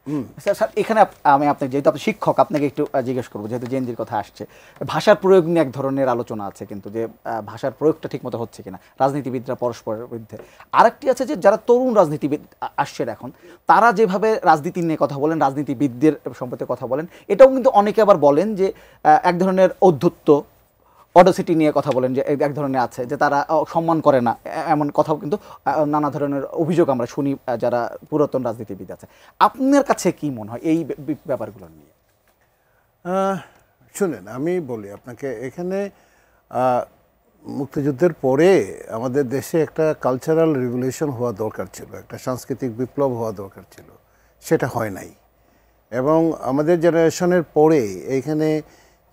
স্যার এখানে আমি আপনি যেহেতু আপনি শিক্ষক, আপনাকে একটু জিজ্ঞেস করবো, যেহেতু জেনজির কথা আসছে, ভাষার প্রয়োগ নিয়ে এক ধরনের আলোচনা আছে কিন্তু, যে ভাষার প্রয়োগটা ঠিকমতো হচ্ছে কিনা, রাজনীতিবিদরা পরস্পরের বিরুদ্ধে। আরেকটি আছে যে যারা তরুণ রাজনীতিবিদ আসছেন এখন, তারা যেভাবে রাজনীতি নিয়ে কথা বলেন, রাজনীতিবিদদের সম্পর্কে কথা বলেন, এটাও কিন্তু অনেকে আবার বলেন যে এক ধরনের ঔদ্ধত্য, অডোসিটি নিয়ে কথা বলেন, যে এক ধরনের আছে যে তারা সম্মান করে না, এমন কথাও কিন্তু নানা ধরনের অভিযোগ আমরা শুনি যারা পুরাতন রাজনীতিবিদ আছে। আপনার কাছে কি মনে হয় এই ব্যাপারগুলো নিয়ে? শুনেন, আমি বলি আপনাকে, এখানে মুক্তিযুদ্ধের পরে আমাদের দেশে একটা কালচারাল রিভলিউশন হওয়া দরকার ছিল, একটা সাংস্কৃতিক বিপ্লব হওয়া দরকার ছিল, সেটা হয় নাই। এবং আমাদের জেনারেশনের পরে এইখানে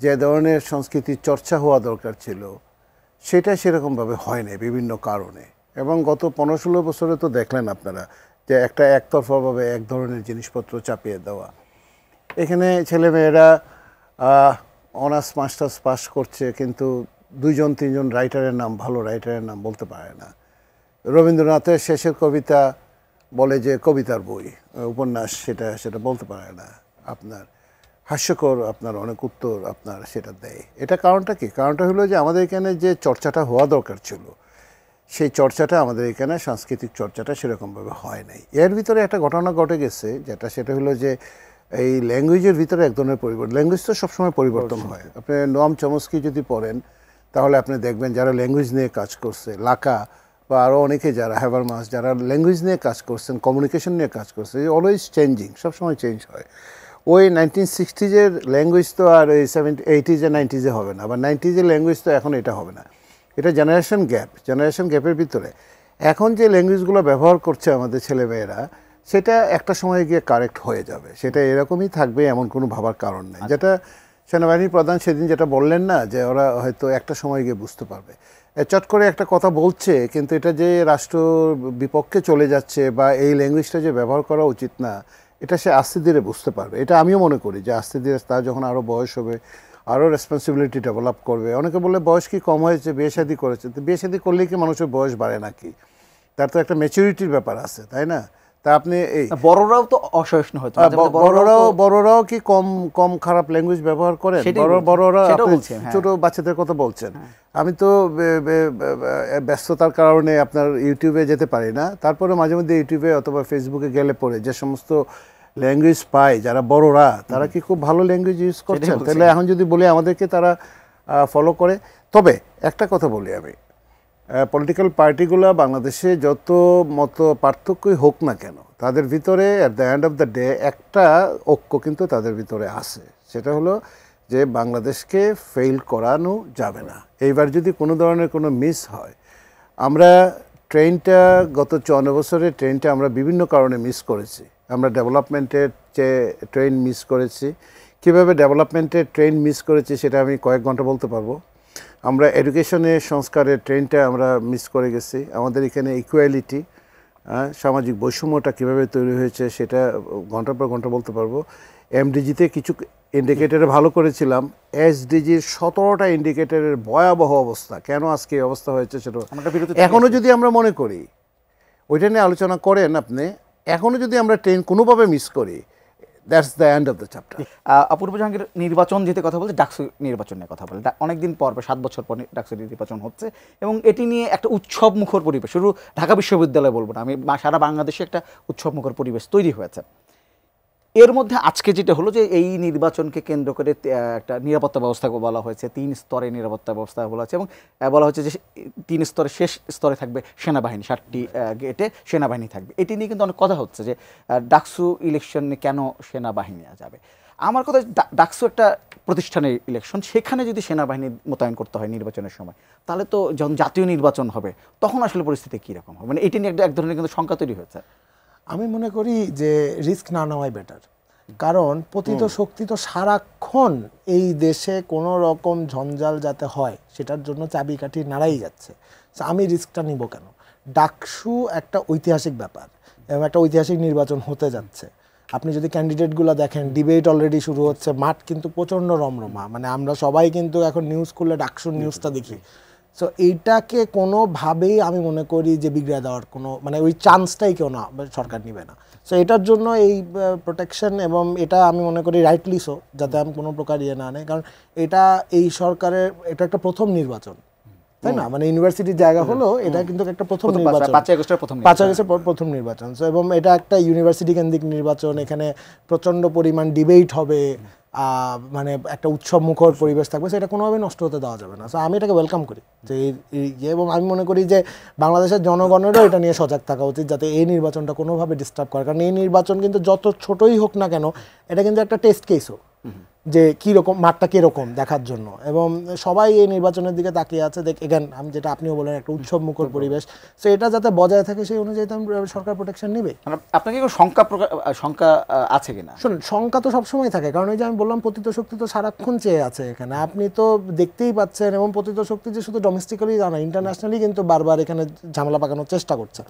যে ধরনের সংস্কৃতির চর্চা হওয়া দরকার ছিল সেটা সেরকমভাবে হয় নাই বিভিন্ন কারণে। এবং গত 15-16 বছরে তো দেখলেন আপনারা যে একটা একতরফাভাবে এক ধরনের জিনিসপত্র চাপিয়ে দেওয়া। এখানে ছেলেমেয়েরা অনার্স মাস্টার্স পাস করছে, কিন্তু 2-3জন রাইটারের নাম, ভালো রাইটারের নাম বলতে পারে না। রবীন্দ্রনাথের শেষের কবিতা বলে যে কবিতার বই, উপন্যাস সেটা বলতে পারে না। আপনার হাস্যকর আপনার অনেক উত্তর আপনার সেটা দেয়। এটা কারণটা কি? কারণটা হলো যে আমাদের এখানে যে চর্চাটা হওয়া দরকার ছিল, সেই চর্চাটা আমাদের এখানে সাংস্কৃতিক চর্চাটা সেরকমভাবে হয় নাই। এর ভিতরে একটা ঘটনা ঘটে গেছে, সেটা হলো যে এই ল্যাঙ্গুয়েজের ভিতরে এক ধরনের পরিবর্তন। ল্যাঙ্গুয়েজ তো সবসময় পরিবর্তন হয়। আপনি নোয়াম চমস্কি যদি পড়েন তাহলে আপনি দেখবেন যারা ল্যাঙ্গুয়েজ নিয়ে কাজ করছে, লাকা বা আরও অনেকে যারা হ্যাভারমাস, যারা ল্যাঙ্গুয়েজ নিয়ে কাজ করছেন, কমিউনিকেশন নিয়ে কাজ করছে, অলওয়েজ চেঞ্জিং, সবসময় চেঞ্জ হয়। ওই 1960s ল্যাঙ্গুয়েজ তো আর ওই 80s 90s হবে না, আবার 90s ল্যাঙ্গুয়েজ তো এখন এটা হবে না। এটা জেনারেশন গ্যাপের ভিতরে এখন যে ল্যাঙ্গুয়েজগুলো ব্যবহার করছে আমাদের ছেলেমেয়েরা, সেটা একটা সময় গিয়ে কারেক্ট হয়ে যাবে, সেটা এরকমই থাকবে, এমন কোনো ভাবার কারণ নেই। যেটা সেনাবাহিনীর প্রধান সেদিন যেটা বললেন না, যে ওরা হয়তো একটা সময় গিয়ে বুঝতে পারবে। চট করে একটা কথা বলছে, কিন্তু এটা যে রাষ্ট্র বিপক্ষে চলে যাচ্ছে বা এই ল্যাঙ্গুয়েজটা যে ব্যবহার করা উচিত না, এটা সে আস্তে ধীরে বুঝতে পারবে। এটা আমিও মনে করি যে আস্তে ধীরে তার যখন আরও বয়স হবে, আরও রেসপন্সিবিলিটি ডেভেলপ করবে। অনেকে বলে বয়স কি কম হয়েছে, বিয়ে শাদী করেছে, তো বিয়ে শাদী করলেই কি মানুষের বয়স বাড়ে নাকি? তার তো একটা ম্যাচুরিটির ব্যাপার আছে, তাই না? তা আপনি এই বড়রাও তো অসহিষ্ণু হয়তো, বড়রাও কি কম খারাপ ল্যাঙ্গুয়েজ ব্যবহার করেন? বড়রা ছোট বাচ্চাদের কথা বলছেন। আমি তো ব্যস্ততার কারণে আপনার ইউটিউবে যেতে পারি না, তারপরে মাঝে মধ্যে ইউটিউবে অথবা ফেসবুকে গেলে পরে যে সমস্ত ল্যাঙ্গুয়েজ পায় যারা বড়রা, তারা কি খুব ভালো ল্যাঙ্গুয়েজ ইউজ করছেন? তাহলে এখন যদি বলি আমাদেরকে তারা ফলো করে। তবে একটা কথা বলি আমি, পলিটিক্যাল পার্টিগুলো বাংলাদেশে যত মতো পার্থক্যই হোক না কেন, তাদের ভিতরে at the end of the day একটা ঐক্য কিন্তু তাদের ভিতরে আছে। সেটা হলো যে বাংলাদেশকে ফেল করানো যাবে না। এইবার যদি কোনো ধরনের কোনো মিস হয়, আমরা ট্রেনটা গত 54 বছরের ট্রেনটা আমরা বিভিন্ন কারণে মিস করেছি। আমরা ডেভেলপমেন্টের যে ট্রেন মিস করেছি, কীভাবে ডেভেলপমেন্টের ট্রেন মিস করেছি সেটা আমি কয়েক ঘন্টা বলতে পারবো। আমরা এডুকেশনের সংস্কারের ট্রেনটা আমরা মিস করে গেছি। আমাদের এখানে ইকুয়ালিটি, সামাজিক বৈষম্যটা কীভাবে তৈরি হয়েছে সেটা ঘন্টার পর ঘন্টা বলতে পারবো। এমডিজিতে কিছু ইন্ডিকেটরে ভালো করেছিলাম, এসডিজির 17টা ইন্ডিকেটরের ভয়াবহ অবস্থা। কেন আজকে এই অবস্থা হয়েছে সেটা এখনও যদি আমরা মনে করি, ওইটা নিয়ে আলোচনা করেন আপনি, এখনও যদি আমরা ট্রেন কোনোভাবে মিস করি, that's the end of the chapter. Apurba Jahangir নির্বাচন যেতে কথা বলছে, ডাকসু নির্বাচন নিয়ে কথা বলে, অনেকদিন পর 7 বছর পর ডাকসু নির্বাচন হচ্ছে, এবং এটি নিয়ে একটা উৎসব মুখর পরিবেশ, শুধু ঢাকা বিশ্ববিদ্যালয় বলবো না, আমি সারা বাংলাদেশে একটা উৎসব মুখর পরিবেশ তৈরি হয়েছে। এর মধ্যে আজকে যেটা হলো যে এই নির্বাচনকে কেন্দ্র করে একটা নিরাপত্তা ব্যবস্থা বলা হয়েছে, 3 স্তরে নিরাপত্তা ব্যবস্থা বলা হচ্ছে, এবং বলা হচ্ছে যে 3 স্তরে শেষ স্তরে থাকবে সেনাবাহিনী, 7টি গেটে সেনাবাহিনী থাকবে। এটি নিয়ে কিন্তু অনেক কথা হচ্ছে যে ডাকসু ইলেকশনে কেন সেনাবাহিনী যাবে। আমার কথা, ডাকসু একটা প্রতিষ্ঠানের ইলেকশন, সেখানে যদি সেনাবাহিনী মোতায়েন করতে হয় নির্বাচনের সময়, তাহলে তো যখন জাতীয় নির্বাচন হবে তখন আসলে পরিস্থিতি কীরকম হবে, মানে এটি নিয়ে এক ধরনের কিন্তু শঙ্কা তৈরি হয়েছে। আমি মনে করি যে রিস্ক না নেওয়াই বেটার, কারণ পতিত শক্তি তো সারাক্ষণ এই দেশে কোনো রকম ঝঞ্ঝাল যাতে হয় সেটার জন্য চাবিকাঠি নাড়াই যাচ্ছে। আমি রিস্কটা নিব কেন? ডাকসু একটা ঐতিহাসিক ব্যাপার এবং একটা ঐতিহাসিক নির্বাচন হতে যাচ্ছে। আপনি যদি ক্যান্ডিডেটগুলো দেখেন, ডিবেট অলরেডি শুরু হচ্ছে, মাঠ কিন্তু প্রচণ্ড রমরমা, মানে আমরা সবাই কিন্তু এখন নিউজ খুললে ডাকসুর নিউজটা দেখি। সো এইটাকে কোনোভাবেই আমি মনে করি যে বিগড়ে দেওয়ার কোনো, মানে ওই চান্সটাই কেউ না, সরকার নেবে না। সো এটার জন্য এই প্রোটেকশন, এবং এটা আমি মনে করি রাইটলি সো, যাতে আমি কোনো প্রকার ইয়ে না নেই, কারণ এটা এই সরকারের এটা একটা প্রথম নির্বাচন, তাই না? মানে ইউনিভার্সিটির জায়গা হলো, এটা কিন্তু একটা প্রথম নির্বাচন, 5 আগস্টের প্রথম নির্বাচন। সো এবং এটা একটা ইউনিভার্সিটি কেন্দ্রিক নির্বাচন, এখানে প্রচণ্ড পরিমাণ ডিবেট হবে, মানে একটা উৎসব মুখর পরিবেশ থাকবে, সেটা কোনোভাবেই নষ্ট হতে দেওয়া যাবে না। সো আমি এটাকে ওয়েলকাম করি যে এবং আমি মনে করি যে বাংলাদেশের জনগণেরও এটা নিয়ে সজাগ থাকা উচিত, যাতে এই নির্বাচনটা কোনোভাবে ডিস্টার্ব করে, কারণ এই নির্বাচন কিন্তু যত ছোটই হোক না কেন, এটা কিন্তু একটা টেস্ট কেসও, যে কীরকম মাঠটা কীরকম দেখার জন্য, এবং সবাই এই নির্বাচনের দিকে তাকিয়ে আছে। এখান আমি যেটা আপনিও বলেন, একটা উৎসব মুখর পরিবেশ, সো এটা যাতে বজায় থাকে সেই অনুযায়ী তো সরকার প্রোটেকশন নেবে। আপনাকে শঙ্কা আছে কিনা? শুনুন, শঙ্কা তো সবসময় থাকে, কারণ ওই যে আমি বললাম পতিত শক্তি তো সারাক্ষণ চেয়ে আছে এখানে, আপনি তো দেখতেই পাচ্ছেন। এবং পতিত শক্তি যে শুধু ডোমেস্টিক্যালি জানা, ইন্টারন্যাশনালি কিন্তু বারবার এখানে ঝামেলা পাকানোর চেষ্টা করছে।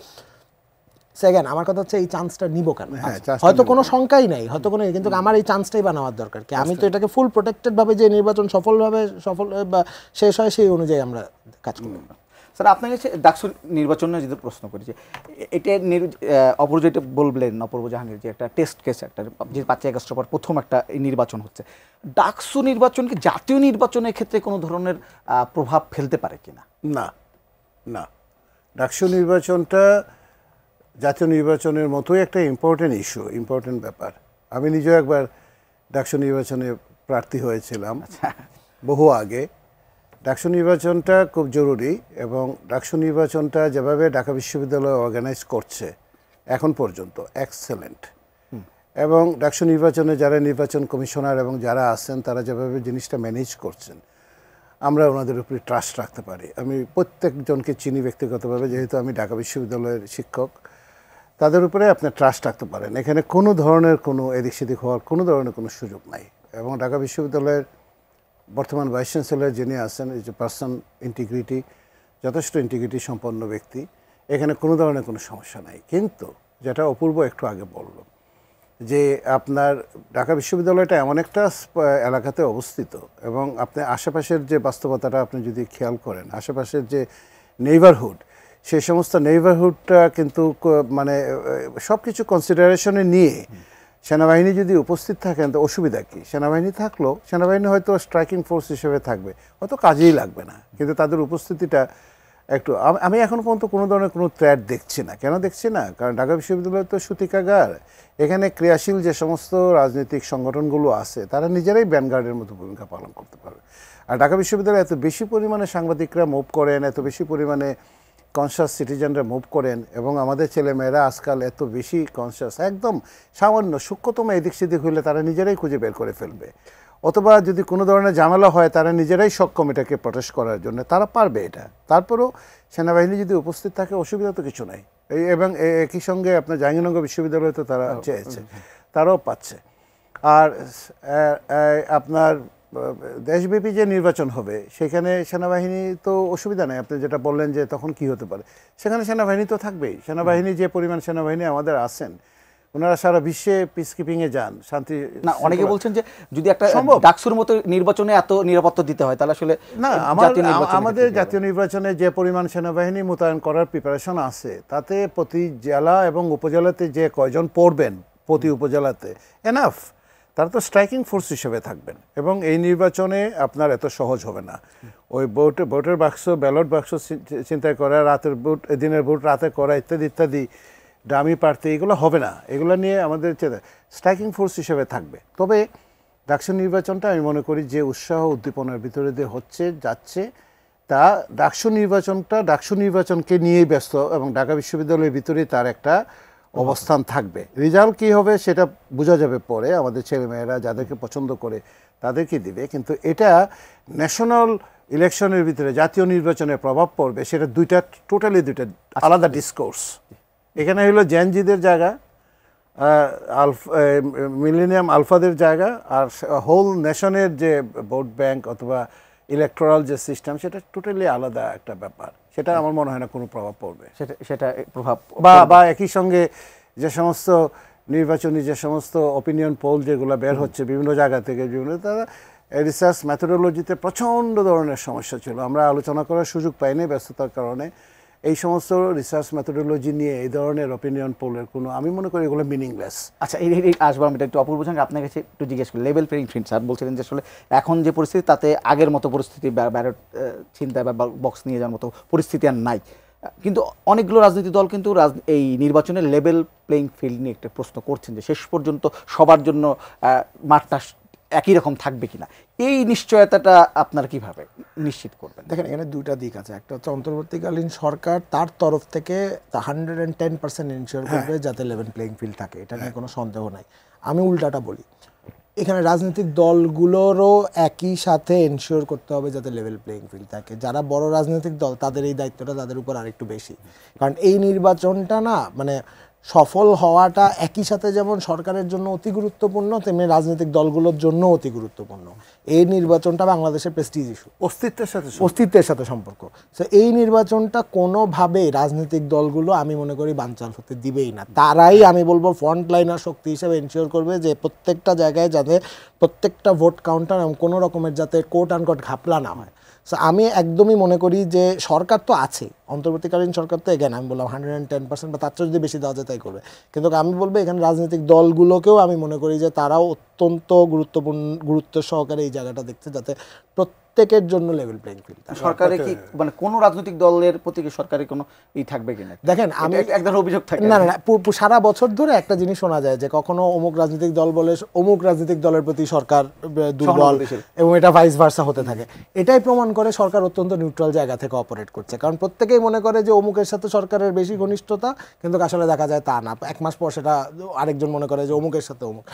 সেকেন্ড, আমার কথা হচ্ছে এই চান্সটা নিব কেন? হয়তো কোনো শঙ্কাই নাই, হয়তো কোনো, কিন্তু আমার এই চান্সটাই বানাবার দরকার কি? আমি তো এটাকে ফুল প্রোটেক্টেড ভাবে যে নির্বাচন সফল বা শেষ হয় সেই অনুযায়ী আমরা কাজ করব। স্যার, আপনার কাছে ডাকসু নির্বাচন নিয়ে যদি প্রশ্ন করি, যে এটা অপূর্ব যেটা বললেন, অপূর্ব জাহাঙ্গীর, যে একটা টেস্ট কেস, একটা যে 5 আগস্টের পর প্রথম একটা নির্বাচন হচ্ছে, ডাকসু নির্বাচন কি জাতীয় নির্বাচনের ক্ষেত্রে কোনো ধরনের প্রভাব ফেলতে পারে কিনা? না, না, ডাকসু নির্বাচনটা জাতীয় নির্বাচনের মতোই একটা ইম্পর্টেন্ট ইস্যু, ইম্পর্টেন্ট ব্যাপার। আমি নিজেও একবার ডাকসু নির্বাচনে প্রার্থী হয়েছিলাম বহু আগে। ডাকসু নির্বাচনটা খুব জরুরি, এবং ডাকসু নির্বাচনটা যেভাবে ঢাকা বিশ্ববিদ্যালয় অর্গানাইজ করছে এখন পর্যন্ত এক্সেলেন্ট। এবং ডাকসু নির্বাচনে যারা নির্বাচন কমিশনার এবং যারা আছেন, তারা যেভাবে জিনিসটা ম্যানেজ করছেন, আমরা ওনাদের উপরে ট্রাস্ট রাখতে পারি। আমি প্রত্যেকজনকে চিনি ব্যক্তিগতভাবে, যেহেতু আমি ঢাকা বিশ্ববিদ্যালয়ের শিক্ষক। তাদের উপরে আপনি ট্রাস্ট রাখতে পারেন, এখানে কোনো ধরনের কোনো এদিক সেদিক হওয়ার কোনো ধরনের কোনো সুযোগ নাই। এবং ঢাকা বিশ্ববিদ্যালয়ের বর্তমান ভাইস চ্যান্সেলর যিনি আছেন, এই যে পার্সন ইন্টিগ্রিটি, যথেষ্ট ইন্টিগ্রিটি সম্পন্ন ব্যক্তি, এখানে কোনো ধরনের কোনো সমস্যা নাই। কিন্তু যেটা অপূর্ব একটু আগে বলল, যে আপনার ঢাকা বিশ্ববিদ্যালয়টা এমন একটা এলাকাতে অবস্থিত, এবং আপনি আশেপাশের যে বাস্তবতাটা আপনি যদি খেয়াল করেন, আশেপাশের যে নেইবারহুড, সেই সমস্ত নেইবারহুডটা কিন্তু মানে সব কিছু কনসিডারেশনে নিয়ে সেনাবাহিনী যদি উপস্থিত থাকেন তো অসুবিধা কী? সেনাবাহিনী থাকলেও সেনাবাহিনী হয়তো স্ট্রাইকিং ফোর্স হিসেবে থাকবে, হয়তো কাজেই লাগবে না, কিন্তু তাদের উপস্থিতিটা একটু, আমি এখন পর্যন্ত কোনো ধরনের কোনো থ্রেট দেখছি না। কেন দেখছি না? কারণ ঢাকা বিশ্ববিদ্যালয় তো সূতিকাগার, এখানে ক্রিয়াশীল যে সমস্ত রাজনৈতিক সংগঠনগুলো আছে, তারা নিজেরাই ব্যানগার্ডের মতো ভূমিকা পালন করতে পারবে। আর ঢাকা বিশ্ববিদ্যালয়ে এত বেশি পরিমাণে সাংবাদিকরা মুভ করেন, এত বেশি পরিমাণে কনসাস সিটিজেনরা মুভ করেন, এবং আমাদের ছেলেমেয়েরা আজকাল এত বেশি কনসাস, একদম সামান্য সূক্ষ্মতম এদিক সেদিক হইলে তারা নিজেরাই খুঁজে বের করে ফেলবে, অথবা যদি কোনো ধরনের ঝামেলা হয় তারা নিজেরাই সক্ষম এটাকে প্রটেস্ট করার জন্য, তারা পারবে এটা। তারপরেও সেনাবাহিনী যদি উপস্থিত থাকে অসুবিধা তো কিছু নাই। এবং একই সঙ্গে আপনার জাহাঙ্গীরনগর বিশ্ববিদ্যালয়ে তো তারা চেয়েছে, তারাও পাচ্ছে। আর আপনার দেশব্যাপী যে নির্বাচন হবে সেখানে সেনাবাহিনী তো অসুবিধা নেই। আপনি যেটা বললেন যে তখন কি হতে পারে, সেখানে সেনাবাহিনী তো থাকবেই। সেনাবাহিনী যে পরিমাণ সেনাবাহিনী আমাদের আছেন, ওনারা সারা বিশ্বে পিসকিপিংয়ে যান, শান্তি। না, অনেকে বলছেন যে যদি একটা ডাকসুর মতো নির্বাচনে এত নিরাপত্তা দিতে হয় তাহলে আসলে না, আমাদের জাতীয় নির্বাচনে যে পরিমাণ সেনাবাহিনী মোতায়েন করার প্রিপারেশন আছে, তাতে প্রতি জেলা এবং উপজেলাতে যে কয়জন পড়বেন প্রতি উপজেলাতে এনাফ, তারা তো স্ট্রাইকিং ফোর্স হিসেবে থাকবেন। এবং এই নির্বাচনে আপনার এত সহজ হবে না। ওই ভোটের বাক্স, ব্যালট বাক্স চিন্তা করা, রাতের ভোট দিনের ভোট রাতে করা, ইত্যাদি ইত্যাদি ডামি প্রার্থী, এগুলো হবে না। এগুলো নিয়ে আমাদের স্ট্রাইকিং ফোর্স হিসেবে থাকবে। তবে ডাকসু নির্বাচনটা আমি মনে করি যে উৎসাহ উদ্দীপনার ভিতরে দিয়ে যাচ্ছে তা ডাকসু নির্বাচনকে নিয়েই ব্যস্ত, এবং ঢাকা বিশ্ববিদ্যালয়ের ভিতরেই তার একটা অবস্থান থাকবে। রেজাল্ট কী হবে সেটা বোঝা যাবে পরে, আমাদের ছেলেমেয়েরা যাদেরকে পছন্দ করে তাদেরকে দিবে। কিন্তু এটা ন্যাশনাল ইলেকশনের ভিতরে, জাতীয় নির্বাচনের প্রভাব পড়বে, সেটা টোটালি দুইটা আলাদা ডিসকোর্স। এখানে হলো জেনজিদের জায়গা, মিলেনিয়াম আলফাদের জায়গা, আর হোল নেশনের যে ভোট ব্যাংক অথবা ইলেকট্রাল যে সিস্টেম, সেটা টোটালি আলাদা একটা ব্যাপার। সেটা আমার মনে হয় না কোনো প্রভাব পড়বে। সেটা প্রভাব বা একই সঙ্গে যে সমস্ত নির্বাচনী যে সমস্ত অপিনিয়ন পোল যেগুলো বের হচ্ছে বিভিন্ন জায়গা থেকে, তারা রিসার্চ মেথোডোলজিতে প্রচণ্ড ধরনের সমস্যা ছিল। আমরা আলোচনা করার সুযোগ পাইনি ব্যস্ততার কারণে। এই সমস্ত রিসার্চ মেথোডোলজি নিয়ে এই ধরনের অপিনিয়ন পোলের কোনো, আমি মনে করি এগুলো মিনিংলেস। আচ্ছা, এই আসবো আমি একটু অপূর্ব সঙ্গে আপনার কাছে একটু জিজ্ঞেস করি। লেভেল প্লেইং ফিল্ড, স্যার বলছিলেন যে আসলে এখন যে পরিস্থিতি তাতে আগের মতো পরিস্থিতি, ব্যালট ছিনতাই বা বক্স নিয়ে যাওয়ার মতো পরিস্থিতি আর নাই। কিন্তু অনেকগুলো রাজনৈতিক দল কিন্তু এই নির্বাচনের লেভেল প্লেইং ফিল্ড নিয়ে একটা প্রশ্ন করছেন যে শেষ পর্যন্ত সবার জন্য মাঠটা একই রকম থাকবে কিনা। এই নিশ্চয়তাটা আপনারা কিভাবে নিশ্চিত করবেন? দেখেন, এখানে দুইটা দিক আছে। একটা হচ্ছে অন্তর্বর্তীকালীন সরকার তার তরফ থেকে 110% এনশিওর করবে যাতে লেভেল প্লেইং ফিল্ড থাকে, এটা নিয়ে কোনো সন্দেহ নাই। আমি উল্টাটা বলি, এখানে রাজনৈতিক দলগুলোরও একই সাথে এনশিওর করতে হবে যাতে লেভেল প্লেইং ফিল্ড থাকে। যারা বড় রাজনৈতিক দল তাদের এই দায়িত্বটা তাদের উপর আরেকটু বেশি, কারণ এই নির্বাচনটা না মানে সফল হওয়াটা একই সাথে যেমন সরকারের জন্য অতি গুরুত্বপূর্ণ, তেমনি রাজনৈতিক দলগুলোর জন্য অতি গুরুত্বপূর্ণ। এই নির্বাচনটা বাংলাদেশের প্রেস্টিজ ইস্যু, অস্তিত্বের সাথে সম্পর্ক। তো এই নির্বাচনটা কোনোভাবে রাজনৈতিক দলগুলো আমি মনে করি বানচাল হতে দিবেই না। তারাই আমি বলবো ফ্রন্ট লাইনার শক্তি হিসেবে এনশিওর করবে যে প্রত্যেকটা জায়গায় যাতে প্রত্যেকটা ভোট কাউন্টার কোনো রকমের যাতে কোট আনকোট ঘাপলা না হয়। সো আমি একদমই মনে করি যে সরকার তো আছে, অন্তর্বর্তীকালীন সরকার তো এখানে আমি বললাম 110% বা তার চেয়ে যদি বেশি দেওয়া যায় তাই করবে। কিন্তু আমি বলবো এখানে রাজনৈতিক দলগুলোকেও আমি মনে করি যে তারাও অত্যন্ত গুরুত্ব সহকারে এই জায়গাটা দেখছে যাতে প্রত্যেকের জন্য লেভেল প্লেইং ফিল্ড। সরকারের কি মানে কোন রাজনৈতিক দলের প্রতি কি সরকারের কোনো থাকবে কিনা? দেখেন, আমি এক ধরনের অভিযোগ থাকে না সারা বছর ধরে একটা জিনিস শোনা যায় যে কখনো অমুক রাজনৈতিক দল বলে অমুক রাজনৈতিক দলের প্রতি সরকার দুর্বল, এবং এটা ভাইস ভার্সা হতে থাকে। এটাই প্রমাণ করে সরকার অত্যন্ত নিউট্রাল জায়গা থেকে অপারেট করছে, কারণ প্রত্যেকেই মনে করে যে অমুকের সাথে সরকারের বেশি ঘনিষ্ঠতা, কিন্তু আসলে দেখা যায় তা না। এক মাস পর সেটা আরেকজন মনে করে যে অমুকের সাথে অমুক।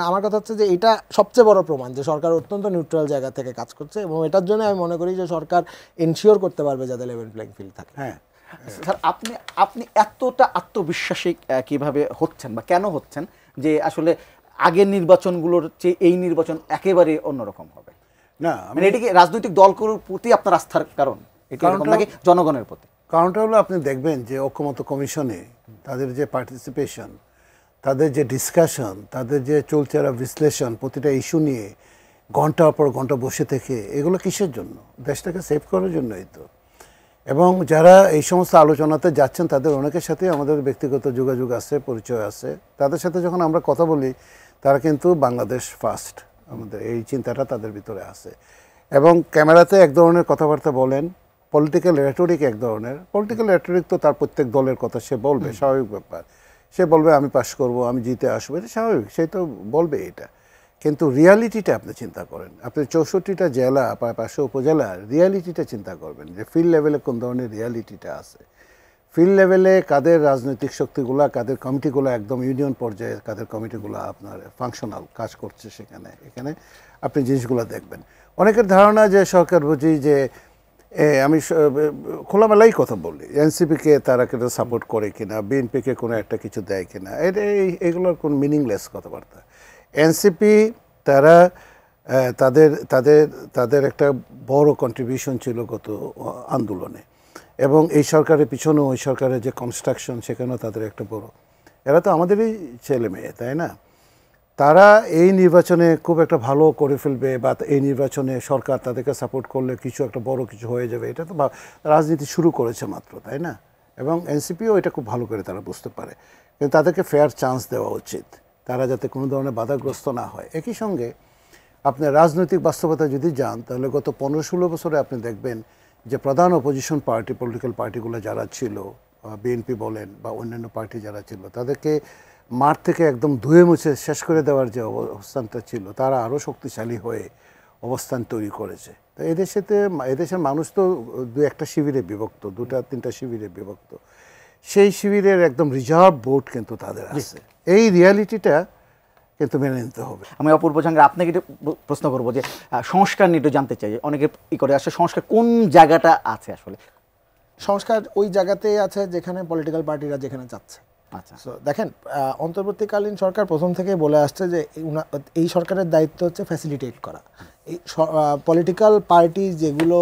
আমার কথা হচ্ছে যে এটা সবচেয়ে বড় প্রমাণ যে সরকার অত্যন্ত নিউট্রাল জায়গা থেকে কাজ করছে, এবং এটার জন্য আমি মনে করি যে সরকার এনশিওর করতে পারবে যাতে লেভেল প্লেইং ফিল্ড থাকে। হ্যাঁ স্যার, আপনি এতটা আত্মবিশ্বাসী কিভাবে হচ্ছেন বা কেন হচ্ছেন যে আসলে আগের নির্বাচনগুলোর চেয়ে এই নির্বাচন একেবারে অন্যরকম হবে? না, মানে এটা কি রাজনৈতিক দলগুলোর প্রতি আপনার আস্থার কারণ, এটা নাকি জনগণের প্রতি? কারণটা হলো আপনি দেখবেন যে ঐকমত্য কমিশনে তাদের যে পার্টিসিপেশন, তাদের যে ডিসকাশন, তাদের যে চলচেরা বিশ্লেষণ, প্রতিটা ইস্যু নিয়ে ঘন্টার পর ঘন্টা বসে থেকে, এগুলো কিসের জন্য? দেশটাকে সেভ করার জন্যই তো। এবং যারা এই সমস্ত আলোচনাতে যাচ্ছেন তাদের অনেকের সাথে আমাদের ব্যক্তিগত যোগাযোগ আছে, পরিচয় আছে। তাদের সাথে যখন আমরা কথা বলি তারা কিন্তু বাংলাদেশ ফার্স্ট, আমাদের এই চিন্তাটা তাদের ভিতরে আছে। এবং ক্যামেরাতে এক ধরনের কথাবার্তা বলেন, পলিটিক্যাল রেটরিক এক ধরনের। পলিটিক্যাল রেটরিক তো তার প্রত্যেক দলের কথা সে বলবে, স্বাভাবিক ব্যাপার। সে বলবে আমি পাস করব, আমি জিতে আসবো, এটা স্বাভাবিক, সে তো বলবে এটা। কিন্তু রিয়ালিটিটা আপনি চিন্তা করেন, আপনি 64টা জেলা, প্রায় 500 উপজেলা, রিয়ালিটিটা চিন্তা করবেন যে ফিল্ড লেভেলে কোন ধরনের রিয়ালিটিটা আছে। ফিল্ড লেভেলে কাদের রাজনৈতিক শক্তিগুলা, কাদের কমিটিগুলো একদম ইউনিয়ন পর্যায়ে, কাদের কমিটিগুলো আপনার ফাংশনাল কাজ করছে সেখানে, এখানে আপনি জিনিসগুলো দেখবেন। অনেকের ধারণা যে সরকার বুঝি যে আমি খোলামেলাই কথা বলি, এনসিপিকে তারা কিন্তু সাপোর্ট করে কিনা, বিএনপিকে কোনো একটা কিছু দেয় কিনা, এগুলোর কোনো মিনিংলেস কথাবার্তা। এনসিপি তারা তাদের একটা বড় কন্ট্রিবিউশন ছিল গত আন্দোলনে, এবং এই সরকারের পিছনেও ওই সরকারের যে কনস্ট্রাকশন সেখানেও তাদের একটা বড়, এরা তো আমাদেরই ছেলে মেয়ে, তাই না? তারা এই নির্বাচনে খুব একটা ভালো করে ফেলবে, বা এই নির্বাচনে সরকার তাদেরকে সাপোর্ট করলে কিছু একটা বড় কিছু হয়ে যাবে, এটা তো রাজনীতি শুরু করেছে মাত্র, তাই না? এবং এনসিপিও এটা খুব ভালো করে তারা বুঝতে পারে, কিন্তু তাদেরকে ফেয়ার চান্স দেওয়া উচিত, তারা যাতে কোনো ধরনের বাধাগ্রস্ত না হয়। একই সঙ্গে আপনি রাজনৈতিক বাস্তবতা যদি যান তাহলে গত 15-16 বছরে আপনি দেখবেন যে প্রধান অপোজিশন পার্টি, পলিটিক্যাল পার্টিগুলো যারা ছিল, বিএনপি বলেন বা অন্যান্য পার্টি যারা ছিল তাদেরকে মাঠ থেকে একদম ধুয়ে মুছে শেষ করে দেওয়ার যে অবস্থানটা ছিল, তারা আরও শক্তিশালী হয়ে অবস্থান তৈরি করেছে। তো এদেশের মানুষ তো দু একটা শিবিরে বিভক্ত, দুটা তিনটা শিবিরে বিভক্ত। সেই শিবিরের একদম রিজার্ভ ভোট কিন্তু তাদের আছে। এই রিয়ালিটিটা কিন্তু মেনে নিতে হবে। আমি অপূর্ব জাহাঙ্গীর আপনাকে একটু প্রশ্ন করবো যে সংস্কার নিয়ে একটু জানতে চাই, অনেকে করে আসলে সংস্কার কোন জায়গাটা আছে আসলে? সংস্কার ওই জায়গাতেই আছে যেখানে পলিটিক্যাল পার্টিরা যেখানে চাচ্ছে। আচ্ছা, সো দেখেন, অন্তর্বর্তীকালীন সরকার প্রথম থেকে বলে আসছে যে এই সরকারের দায়িত্ব হচ্ছে ফ্যাসিলিটেট করা। এই পলিটিক্যাল পার্টি যেগুলো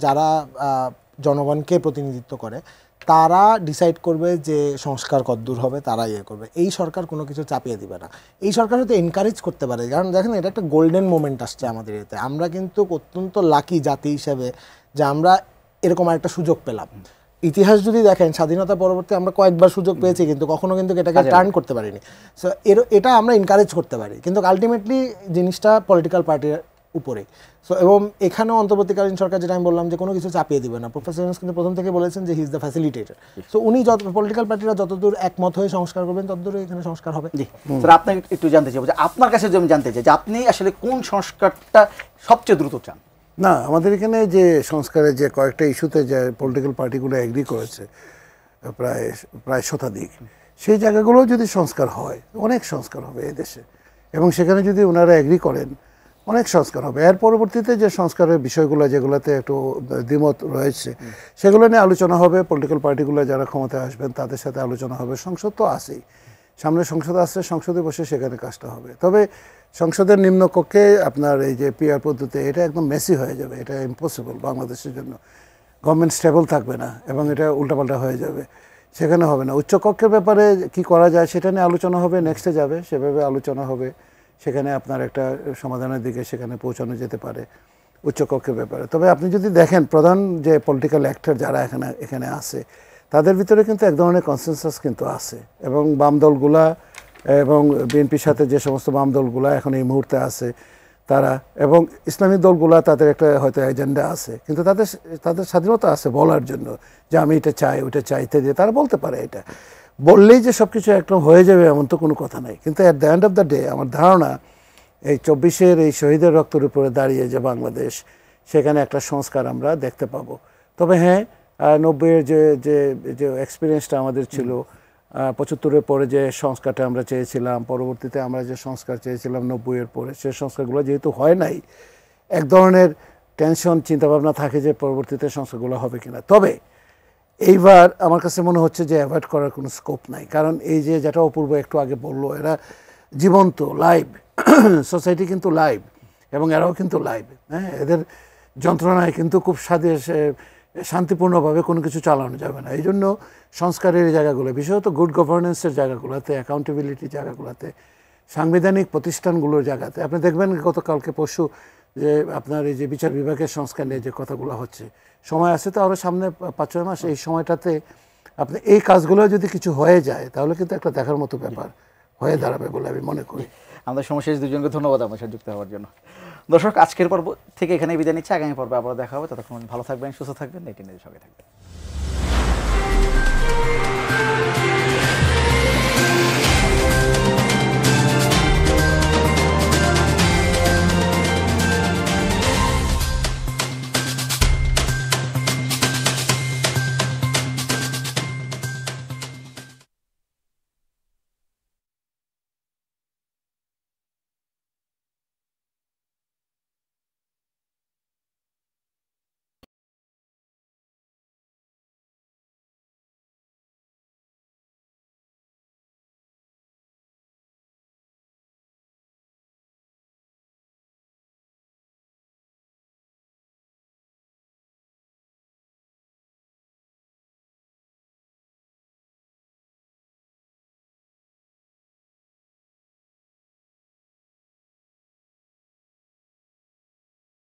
যারা জনগণকে প্রতিনিধিত্ব করে তারা ডিসাইড করবে যে সংস্কার কতদূর হবে, তারা ইয়ে করবে। এই সরকার কোনো কিছু চাপিয়ে দিবে না। এই সরকার হয়তো এনকারেজ করতে পারে, কারণ দেখেন এটা একটা গোল্ডেন মোমেন্ট আসছে আমাদের এতে। আমরা কিন্তু অত্যন্ত লাকি জাতি হিসেবে যে আমরা এরকম একটা সুযোগ পেলাম। ইতিহাস যদি দেখেন, স্বাধীনতা পরবর্তী আমরা কয়েকবার সুযোগ পেয়েছি, কিন্তু কখনো কিন্তু এটাকে টার্ন করতে পারিনি। সো এটা আমরা এনকারেজ করতে পারি, কিন্তু আলটিমেটলি জিনিসটা পলিটিক্যাল পার্টির উপরে। সো এবং এখানেও অন্তর্বর্তীকালীন সরকার, যেটা আমি বললাম যে কোনো কিছু চাপিয়ে দিবে না, প্রফেসর ইউনূস কিন্তু প্রথম থেকে বলেছেন যে he is the facilitator. So উনি পলিটিক্যাল পার্টিরা যতদূর একমত হয়ে সংস্কার করবেন ততদূর এখানে সংস্কার হবে। জি স্যার, আপনাকে একটু জানতে চাই যে আপনার কাছে যে আমি জানতে চাই যে আপনি আসলে কোন সংস্কারটা সবচেয়ে দ্রুত চান? না, আমাদের এখানে যে সংস্কারের যে কয়েকটা ইস্যুতে যে পলিটিক্যাল পার্টিগুলো এগ্রি করেছে প্রায় শতাধিক, সেই জায়গাগুলোও যদি সংস্কার হয়, অনেক সংস্কার হবে এই দেশে। এবং সেখানে যদি ওনারা এগ্রি করেন, অনেক সংস্কার হবে। এর পরবর্তীতে যে সংস্কারের বিষয়গুলো যেগুলোতে একটু দ্বিমত রয়েছে, সেগুলো নিয়ে আলোচনা হবে। পলিটিক্যাল পার্টিগুলো যারা ক্ষমতায় আসবেন তাদের সাথে আলোচনা হবে। সংসদ তো আছেই, সামনে সংসদ আসছে, সংসদে বসে সেখানে কাজটা হবে। তবে সংসদের নিম্নকক্ষে আপনার এই যে পিআর পদ্ধতি, এটা একদম মেসি হয়ে যাবে। এটা ইম্পসিবল বাংলাদেশের জন্য। গভর্নমেন্ট স্টেবল থাকবে না এবং এটা উল্টাপাল্টা হয়ে যাবে, সেখানে হবে না। উচ্চকক্ষের ব্যাপারে কি করা যায় সেটা নিয়ে আলোচনা হবে, নেক্সটে যাবে, সেভাবে আলোচনা হবে। সেখানে আপনার একটা সমাধানের দিকে সেখানে পৌঁছানো যেতে পারে উচ্চকক্ষের ব্যাপারে। তবে আপনি যদি দেখেন, প্রধান যে পলিটিক্যাল অ্যাক্টর যারা এখানে আছে, তাদের ভিতরে কিন্তু এক ধরনের কনসেনসাস কিন্তু আছে। এবং বাম দলগুলা এবং বিএনপির সাথে যে সমস্ত বাম দলগুলা এখন এই মুহূর্তে আছে তারা, এবং ইসলামিক দলগুলা, তাদের একটা হয়তো এজেন্ডা আছে, কিন্তু তাদের স্বাধীনতা আছে বলার জন্য যে আমি এটা চাই, ওইটা চাইতে দিয়ে তারা বলতে পারে। এটা বললেই যে সব কিছু একদম হয়ে যাবে এমন তো কোনো কথা নাই। কিন্তু at the end of the day আমার ধারণা এই 24-এর এই শহীদের রক্তের উপরে দাঁড়িয়ে যে বাংলাদেশ, সেখানে একটা সংস্কার আমরা দেখতে পাবো। তবে হ্যাঁ, 90-এর যে এক্সপিরিয়েন্সটা আমাদের ছিল, 75-এর পরে যে সংস্কারটা আমরা চেয়েছিলাম, পরবর্তীতে আমরা যে সংস্কার চেয়েছিলাম 90-এর পরে, সেই সংস্কারগুলো যেহেতু হয় নাই, এক ধরনের টেনশন, চিন্তাভাবনা থাকে যে পরবর্তীতে সংস্কারগুলো হবে কিনা। তবে এইবার আমার কাছে মনে হচ্ছে যে অ্যাভয়েড করার কোনো স্কোপ নাই। কারণ এই যে যেটা অপূর্ব একটু আগে বললো, এরা জীবন্ত লাইভ সোসাইটি, কিন্তু লাইভ, এবং এরাও কিন্তু লাইভ। হ্যাঁ, এদের যন্ত্রণায় কিন্তু খুব শান্তিপূর্ণভাবে কোনো কিছু চালানো যাবে না। এই জন্য সংস্কারের এই জায়গাগুলো, বিশেষত গুড গভর্নেন্সের জায়গাগুলোতে, অ্যাকাউন্টেবিলিটির জায়গাগুলোতে, সাংবিধানিক প্রতিষ্ঠানগুলোর জায়গাতে, আপনি দেখবেন গতকালকে পরশু যে আপনার এই যে বিচার বিভাগের সংস্কার নিয়ে যে কথাগুলো হচ্ছে, সময় আছে তো আরও সামনে 5-6 মাস। এই সময়টাতে আপনি এই কাজগুলো যদি কিছু হয়ে যায়, তাহলে কিন্তু একটা দেখার মতো ব্যাপার হয়ে দাঁড়াবে বলে আমি মনে করি। আমাদের সমশেষ দুজনকে ধন্যবাদ আমার সাথে যুক্ত হওয়ার জন্য। দর্শক, আজকের পর্ব থেকে এখানে বিদায় নিচ্ছি। আগামী পর্বে আবার দেখা হবে। ততক্ষণ ভালো থাকবেন, সুস্থ থাকবেন, এই টিনের সঙ্গে থাকবেন।